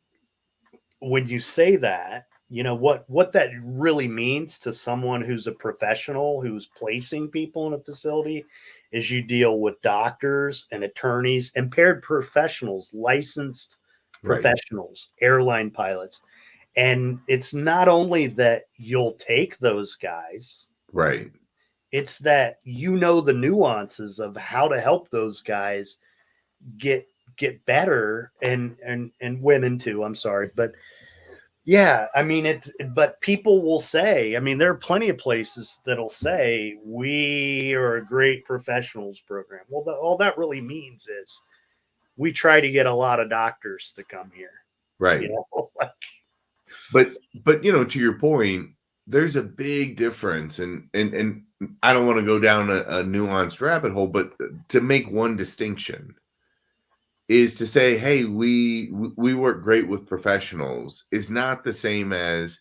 when you say that, what that really means to someone who's a professional who's placing people in a facility is you deal with doctors and attorneys and paired professionals, licensed Right. professionals, airline pilots. And it's not only that you'll take those guys, Right. it's that the nuances of how to help those guys get get better, and women too, I'm sorry. But yeah, I mean but people will say, I mean, there are plenty of places that'll say we are a great professionals program. Well, all that really means is we try to get a lot of doctors to come here, you Right. know. Like, But to your point, there's a big difference, and I don't want to go down a nuanced rabbit hole, but to make one distinction is to say, hey, we work great with professionals is not the same as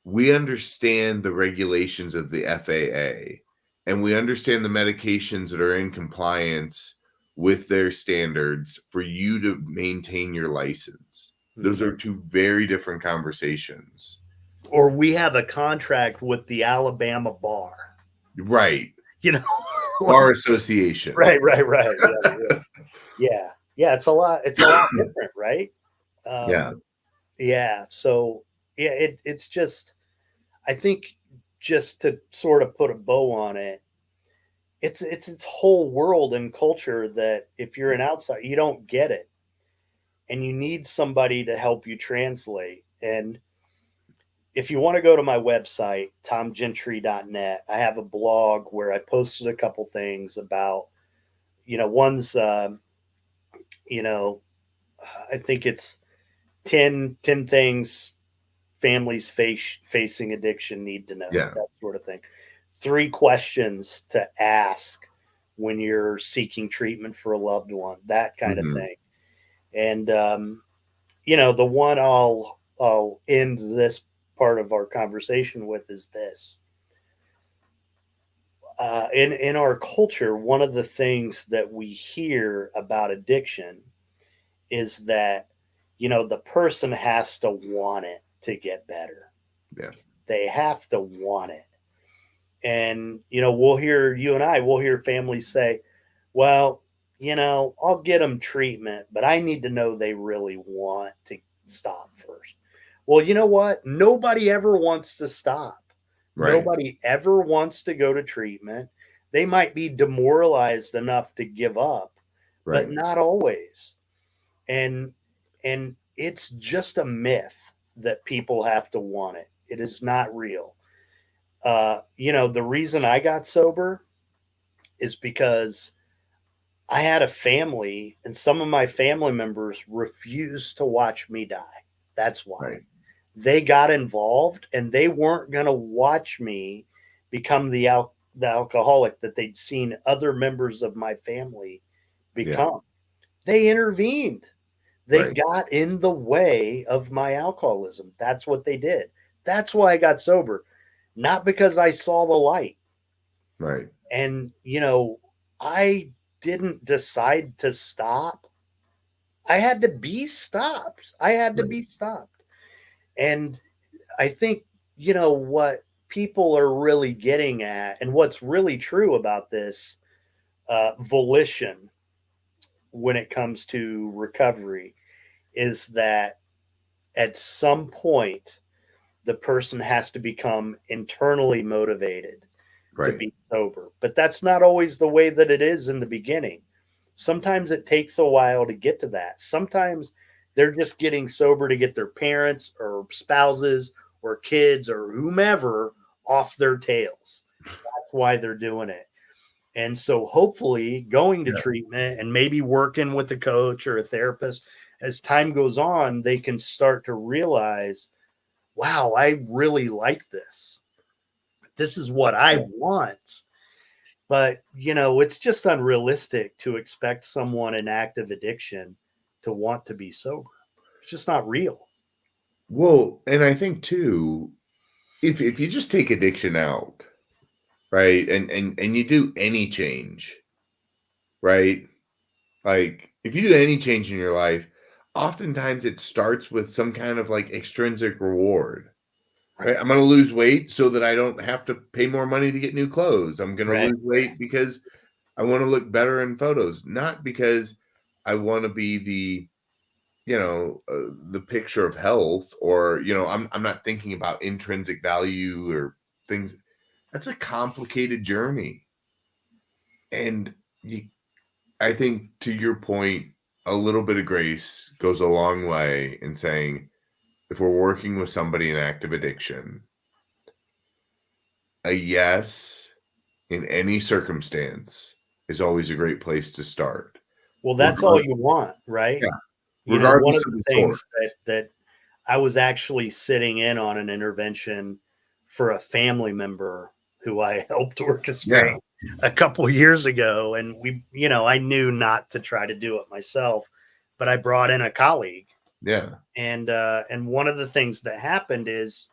we understand the regulations of the FAA and we understand the medications that are in compliance with their standards for you to maintain your license. Those are two very different conversations. or we have a contract with the Alabama bar, Right. you know. Bar association. Right. Yeah, it's a lot different, right? Yeah. Yeah, so yeah, it's just, I think, just to sort of put a bow on it, it's its whole world and culture that if you're an outsider, you don't get it, and you need somebody to help you translate. And if you want to go to my website, tomgentry.net, I have a blog where I posted a couple things about, one's, you know, I think it's 10 things families facing addiction need to know, Yeah. that sort of thing. 3 questions to ask when you're seeking treatment for a loved one, that kind of Mhm. thing. And the one I'll end this part of our conversation with is this. In our culture, one of the things that we hear about addiction is that the person has to want it to get better. Yeah. They have to want it. And you and I will hear families say, well, I'll get them treatment, but I need to know they really want to stop first. Well, you know what? Nobody ever wants to stop. Right. Nobody ever wants to go to treatment. They might be demoralized enough to give up, but Right. not always. And and it's just a myth that people have to want it. It is not real. The reason I got sober is because I had a family, and some of my family members refused to watch me die. That's why. Right. They got involved, and they weren't going to watch me become the alcoholic that they'd seen other members of my family Yeah. become. They intervened. They Right. got in the way of my alcoholism. That's what they did. That's why I got sober, not because I saw the light. Right. And, I didn't decide to stop. I had to be stopped. I had to Right. be stopped. And I think, what people are really getting at, and what's really true about this volition when it comes to recovery, is that at some point, the person has to become internally motivated to Right. be sober. But that's not always the way that it is in the beginning. Sometimes it takes a while to get to that. Sometimes they're just getting sober to get their parents or spouses or kids or whomever off their tails. That's why they're doing it. And so hopefully going to Yeah. treatment and maybe working with a coach or a therapist, as time goes on, they can start to realize, wow, I really like this. This is what I Yeah. want. But, it's just unrealistic to expect someone in active addiction to want to be sober. It's just not real. Well, and I think too, if you just take addiction out, right, and you do any change, right? Like if you do any change in your life, oftentimes it starts with some kind of like extrinsic reward. right? I'm going to lose weight so that I don't have to pay more money to get new clothes. I'm going to Right. lose weight because I want to look better in photos, not because I want to be the picture of health, or, I'm not thinking about intrinsic value or things. That's a complicated journey. And I think, to your point, a little bit of grace goes a long way in saying, if we're working with somebody in active addiction, a yes in any circumstance is always a great place to start. Well, that's all Regard you want, right? Yeah, One regardless of of the the things source. that I was actually sitting in on an intervention for a family member who I helped Yeah, orchestrate a couple years ago, and I knew not to try to do it myself, but I brought in a colleague, yeah, and one of the things that happened is,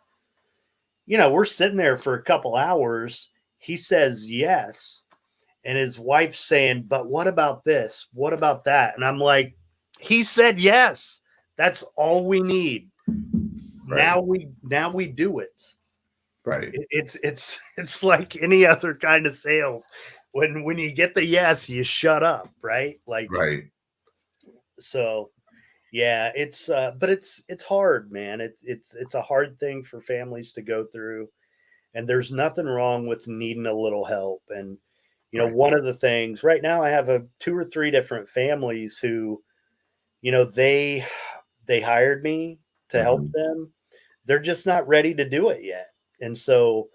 we're sitting there for a couple hours. He says yes, and his wife's saying, "But what about this? What about that?" And I'm like, "He said yes. That's all we need. right, Now we do it." right, It's like any other kind of sales. When you get the yes, you shut up, right? Like, right. so yeah, but it's hard, man. It's a hard thing for families to go through, and there's nothing wrong with needing a little help. And Right. one of the things right now, I have a two or three different families who, they hired me to help Mhm. them. They're just not ready to do it yet. And so,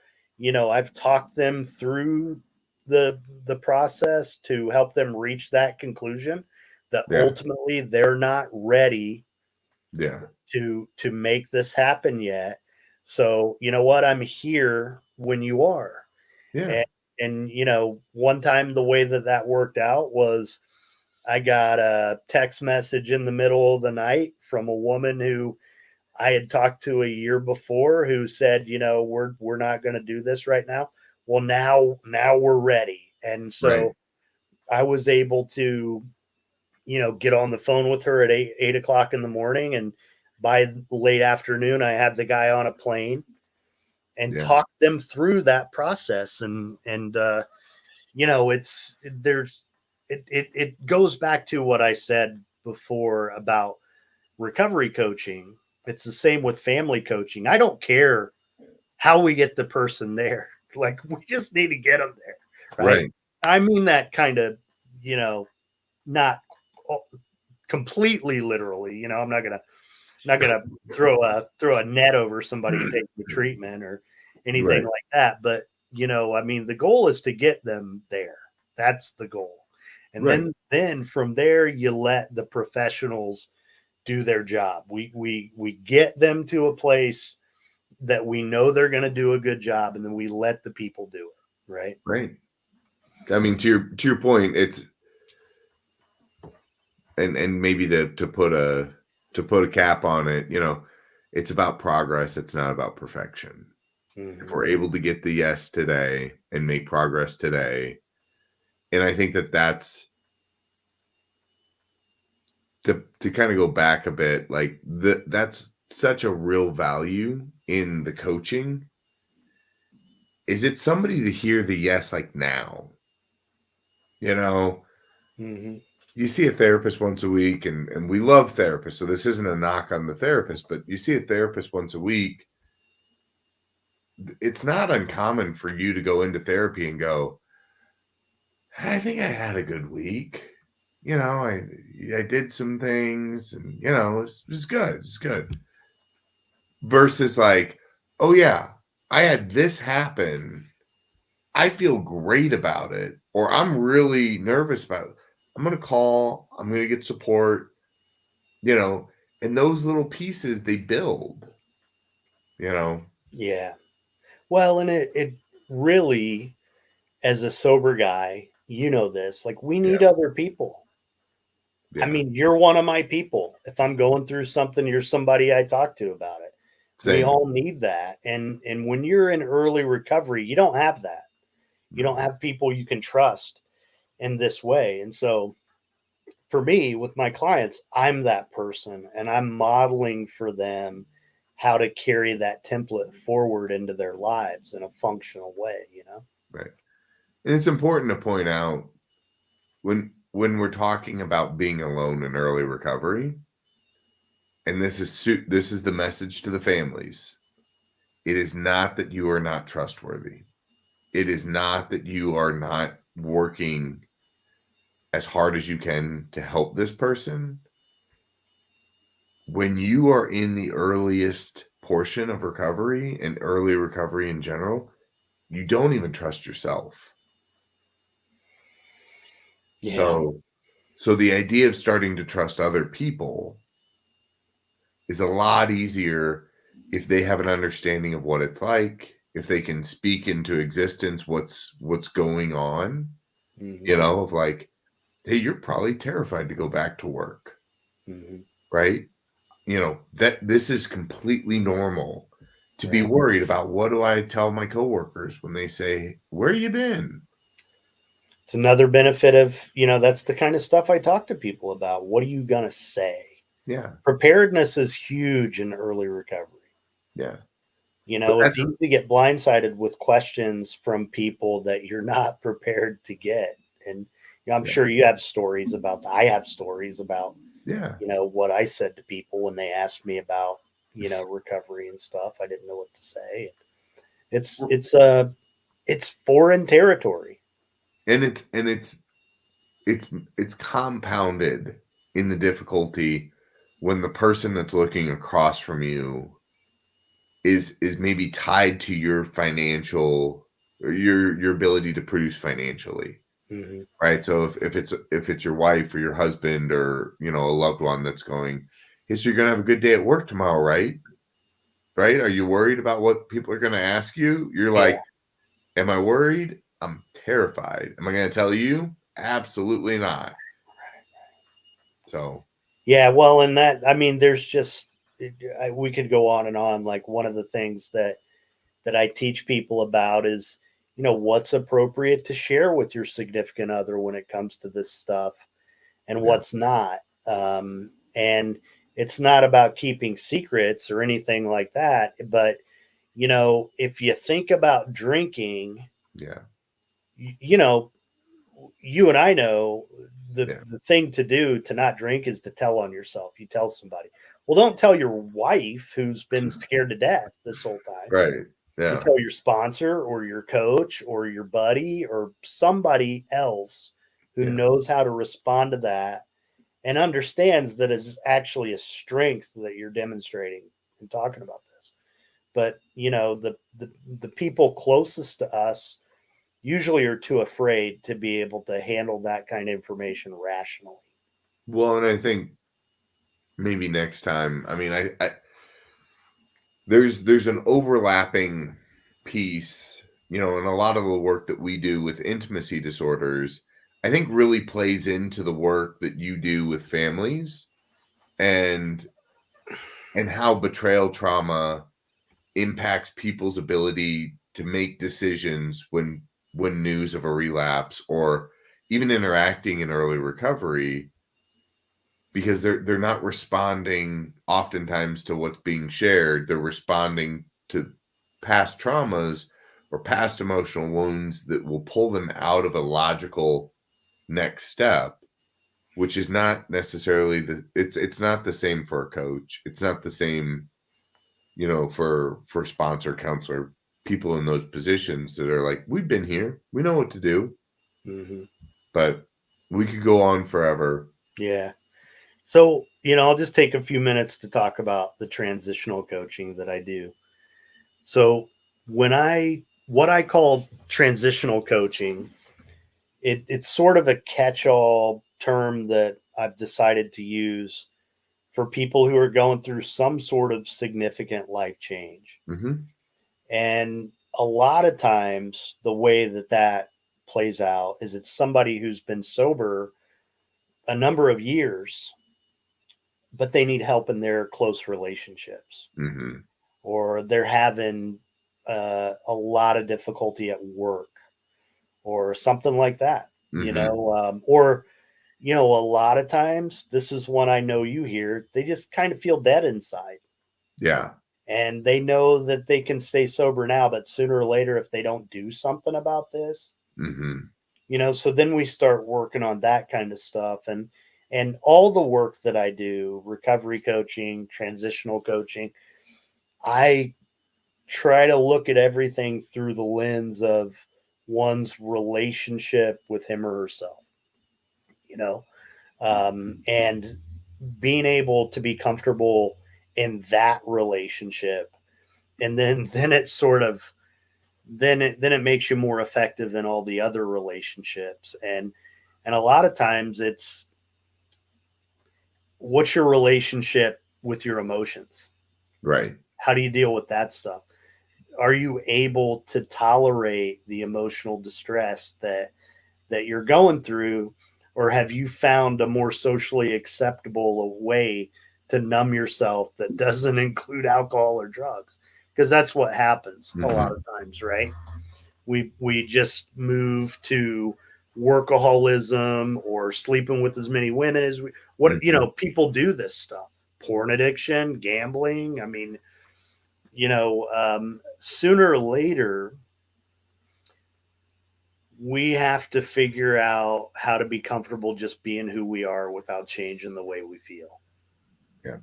I've talked them through the process to help them reach that conclusion that Yeah, ultimately they're not ready yeah, to make this happen yet. So, you know what? I'm here when you are. yeah, And one time the way that worked out was I got a text message in the middle of the night from a woman who I had talked to a year before, who said, we're not going to do this right now. Well, now we're ready. And right. so I was able to, get on the phone with her at 8 o'clock in the morning. And by late afternoon, I had the guy on a plane and Yeah, talked them through that process. It's there's it goes back to what I said before about recovery coaching. It's the same with family coaching. I don't care how we get the person there. Like, we just need to get them there, right? right, I mean that kind of, not completely literally. I'm not gonna throw a net over somebody taking the treatment or anything right, like that. But I mean, the goal is to get them there. That's the goal. And right, then from there, you let the professionals do their job. We get them to a place that we know they're going to do a good job, and then we let the people do it. Right. right. I mean, to your point, it's and maybe to put a cap on it, it's about progress. It's not about perfection. If Hmm. we're able to get the yes today and make progress today, and I think that's to kind of go back a bit, like that's such a real value in the coaching. Is it somebody to hear the yes like now? You know, Hmm. you see a therapist once a week, and we love therapists, so this isn't a knock on the therapist, but you see a therapist once a week. It's not uncommon for you to go into therapy and go, I think I had a good week. I did some things, and it was good. It's good. Versus like, oh yeah, I had this happen. I feel great about it, or I'm really nervous about it. I'm gonna call, I'm gonna get support, you know, and those little pieces they build, you know. Yeah. Well, and it really, as a sober guy, this, like, we Yeah, need other people. I yeah. mean, you're one of my people. If I'm going through something, you're somebody I talk to about it. We Same. all need that. And when you're in early recovery, you don't have that. You don't No. have people you can trust in this way. And so for me, with my clients, I'm that person, and I'm modeling for them how to carry that template forward into their lives in a functional way, you know? Right. And it's important to point out when we're talking about being alone in early recovery, and this is the message to the families. It is not that you are not trustworthy. It is not that you are not working as hard as you can to help this person. When you are in the earliest portion of recovery and early recovery in general, you don't even trust yourself. Yeah. So the idea of starting to trust other people is a lot easier if they have an understanding of what it's like, if they can speak into existence what's going on, Hmm. of like, hey, you're probably terrified to go back to work, Hmm. right? That this is completely normal to be Right. worried about what do I tell my coworkers when they say, "Where you been?" It's another benefit of, that's the kind of stuff I talk to people about. What are you going to say? Yeah, Preparedness is huge in early recovery. yeah. But It's that's easy to get blindsided with questions from people that you're not prepared to get. And I'm yeah, sure you have stories about I have stories about, yeah. what I said to people when they asked me about, recovery and stuff. I didn't know what to say. It's Well, it's uh it's foreign territory. and it's it's compounded in the difficulty when the person that's looking across from you is maybe tied to your financial or your ability to produce financially. Hmm. Right, so if it's your wife or your husband or, a loved one that's going, "Hey, so you're gonna have a good day at work tomorrow, right? Right? Are you worried about what people are gonna ask you?" You're Yeah. like, "Am I worried? I'm terrified. Am I gonna tell you? Absolutely not." So, Yeah, well, and that I mean, there's just we could go on and on. Like one of the things that I teach people about is, what's appropriate to share with your significant other when it comes to this stuff, and yeah, what's not. And it's not about keeping secrets or anything like that, but if you think about drinking, yeah, you, you know, you and I know the yeah. the thing to do to not drink is to tell on yourself. You tell somebody. Well, don't tell your wife who's been scared to death this whole time. Right, You yeah, tell your sponsor or your coach or your buddy or somebody else who yeah. knows how to respond to that and understands that it's actually a strength that you're demonstrating in talking about this. But the people closest to us usually are too afraid to be able to handle that kind of information rationally. Well, and I think maybe next time, I mean, I there's an overlapping piece, and a lot of the work that we do with intimacy disorders, I think really plays into the work that you do with families and how betrayal trauma impacts people's ability to make decisions when news of a relapse or even interacting in early recovery because they're not responding oftentimes to what's being shared. They're responding to past traumas or past emotional wounds that will pull them out of a logical next step, which is not necessarily it's not the same for a coach. It's not the same, for sponsor, counselor, people in those positions that are like, we've been here, we know what to do, Hmm. but we could go on forever. Yeah. So, I'll just take a few minutes to talk about the transitional coaching that I do. So, what I call transitional coaching, it's sort of a catch-all term that I've decided to use for people who are going through some sort of significant life change. Hmm. And a lot of times, the way that plays out is it's somebody who's been sober a number of years, but they need help in their close relationships, Hmm. or they're having a lot of difficulty at work, or something like that. Hmm. Or a lot of times, this is one I know you hear. They just kind of feel dead inside, Yeah. and they know that they can stay sober now, but sooner or later, if they don't do something about this, Mhm. so then we start working on that kind of stuff. And all the work that I do, recovery coaching, transitional coaching, I try to look at everything through the lens of one's relationship with him or herself, you know, and being able to be comfortable in that relationship. And then it's sort of, then it makes you more effective in all the other relationships. And a lot of times it's, what's your relationship with your emotions? Right. How do you deal with that stuff? Are you able to tolerate the emotional distress that you're going through, or have you found a more socially acceptable way to numb yourself that doesn't include alcohol or drugs? Because that's what happens a lot of Mhm. times, right? We just move to workaholism or sleeping with as many women as we, what, Mhm. people do this stuff. Porn addiction, gambling. I mean, sooner or later we have to figure out how to be comfortable just being who we are without changing the way we feel. Yeah.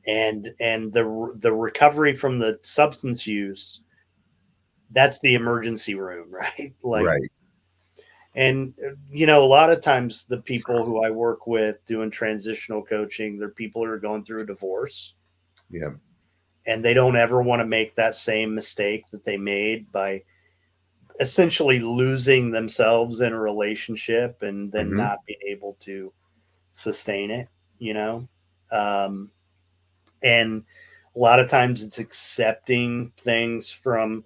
And the recovery from the substance use, that's the emergency room, right? Like, Right. and a lot of times the people who I work with doing transitional coaching, they're people who are going through a divorce, Yeah. and they don't ever want to make that same mistake that they made by essentially losing themselves in a relationship and then Mhm. not being able to sustain it, you know? Um, and a lot of times it's accepting things from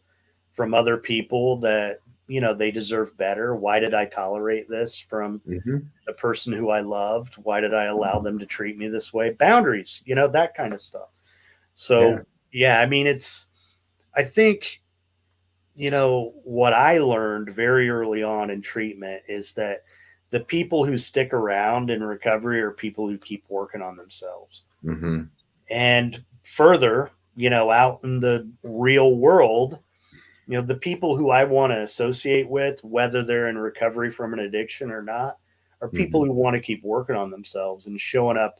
other people that, they deserve better. Why did I tolerate this from Mhm. the person who I loved? Why did I allow them to treat me this way? Boundaries, that kind of stuff. Yeah. So, yeah, I mean, I think, what I learned very early on in treatment is that the people who stick around in recovery are people who keep working on themselves. Mhm. And further, out in the real world, the people who I want to associate with, whether they're in recovery from an addiction or not, are people Mhm. who want to keep working on themselves and showing up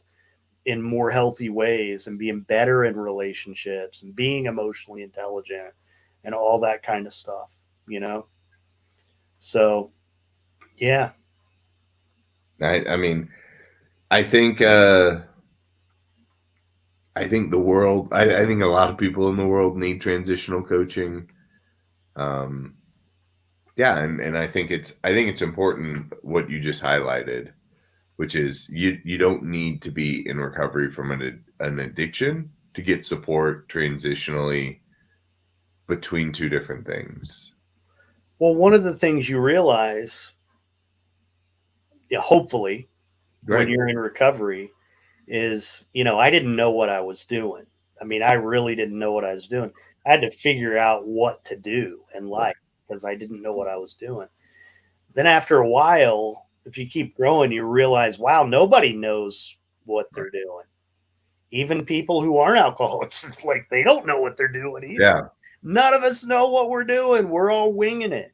in more healthy ways and being better in relationships and being emotionally intelligent and all that kind of stuff, you know? So, yeah. I mean, I think I think the world I think a lot of people in the world need transitional coaching. Um yeah, and I think it's important what you just highlighted, which is you don't need to be in recovery from an addiction to get support transitionally between two different things. Well, one of the things you realize, yeah, hopefully, when Right. you're in recovery is, I didn't know what I was doing. I mean, I really didn't know what I was doing. I had to figure out what to do in Right. life because I didn't know what I was doing. Then after a while, if you keep growing, you realize, wow, nobody knows what Right. they're doing. Even people who aren't alcoholics, like they don't know what they're doing either. Yeah. None of us know what we're doing. We're all winging it.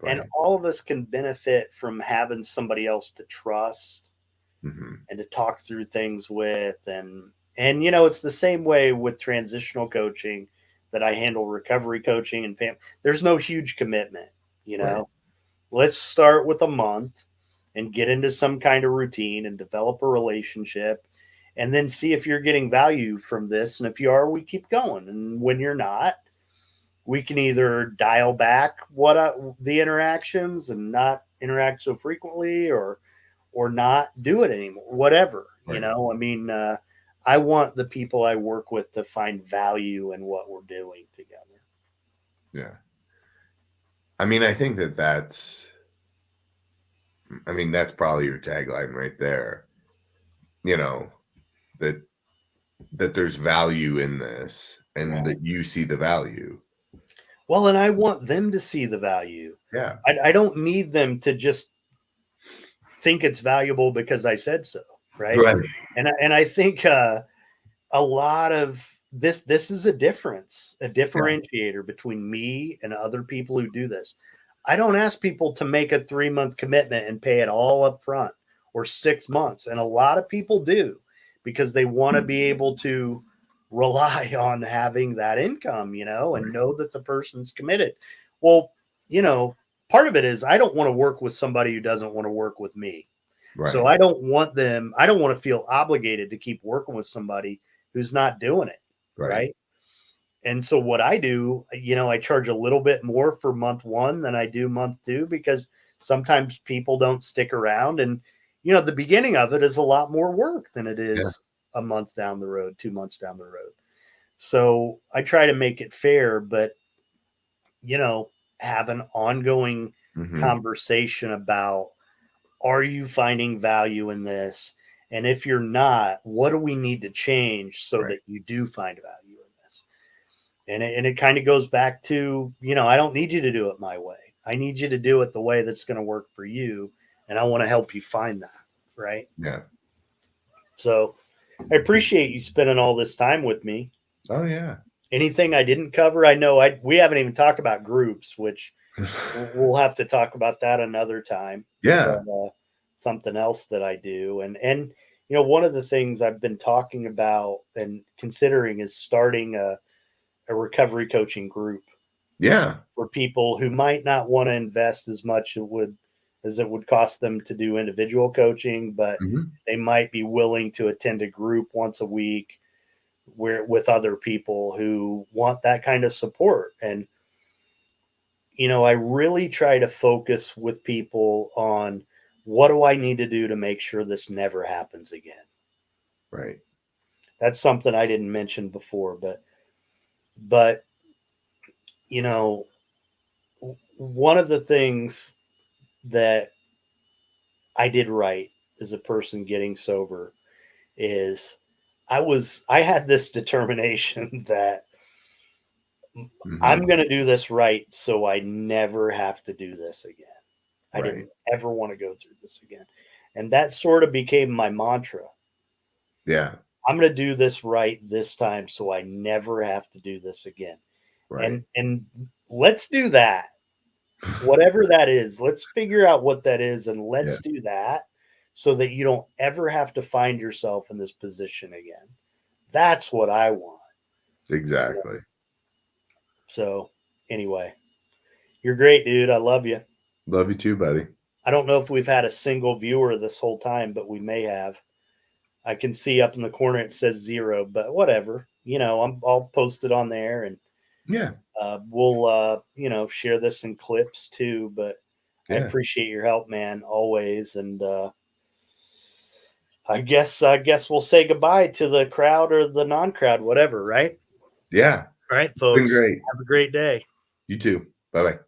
And Right. all of us can benefit from having somebody else to trust Mhm. and to talk through things with. And it's the same way with transitional coaching that I handle recovery coaching and there's no huge commitment, you Right. know. Let's start with a month and get into some kind of routine and develop a relationship and then see if you're getting value from this. And if you are, we keep going. And when you're not, we can either dial back the interactions and not interact so frequently, or not do it anymore, whatever. Right. I mean, I want the people I work with to find value in what we're doing together. Yeah. I mean, I mean, that's probably your tagline right there. You know, that there's value in this and Right. that you see the value. Well, and I want them to see the value. Yeah. I don't need them to just think it's valuable because I said so, right? Right. And I think a lot of this is a difference, a Yeah. differentiator between me and other people who do this. I don't ask people to make a 3-month commitment and pay it all up front, or 6 months. And a lot of people do, because they want to be able to rely on having that income, and Right. know that the person's committed. Well, part of it is I don't want to work with somebody who doesn't want to work with me. So Right. I don't want to feel obligated to keep working with somebody who's not doing it. Right. Right. And so what I do, I charge a little bit more for month one than I do month two, because sometimes people don't stick around. And, the beginning of it is a lot more work than it Yeah. is a month down the road, 2 months down the road. So I try to make it fair, but, have an ongoing Mhm. conversation about, are you finding value in this? And if you're not, what do we need to change so Right. that you do find value in this? And it kind of goes back to, I don't need you to do it my way. I need you to do it the way that's going to work for you. And I want to help you find that. Right. Yeah. So I appreciate you spending all this time with me. Oh, yeah. Anything I didn't cover? I know we haven't even talked about groups, which we'll have to talk about that another time. But Yeah. something else that I do, and one of the things I've been talking about and considering is starting a recovery coaching group Yeah. for people who might not want to invest as much as it would cost them to do individual coaching, but Mhm. they might be willing to attend a group once a week where with other people who want that kind of support. And I really try to focus with people on, what do I need to do to make sure this never happens again. Right. That's something I didn't mention before, but you know one of the things that I did right as a person getting sober is, I had this determination that I'm Mhm. going to do this right so I never have to do this again. I Right. didn't ever want to go through this again. And that sort of became my mantra. Yeah. I'm going to do this right this time so I never have to do this again. Right. And let's do that. Whatever that is, let's figure out what that is, and Yeah. let's do that so that you don't ever have to find yourself in this position again. That's what I want. Exactly. So, anyway, you're great, dude. I love you. Love you too, buddy. I don't know if we've had a single viewer this whole time, but we may have. I can see up in the corner it says 0, but whatever. I'll post it on there, and Yeah. we'll share this in clips too. But I Yeah. appreciate your help, man, always. And I guess we'll say goodbye to the crowd or the non-crowd, whatever. Right. Yeah. All right, It's been folks. great. Have a great day. You too. Bye-bye.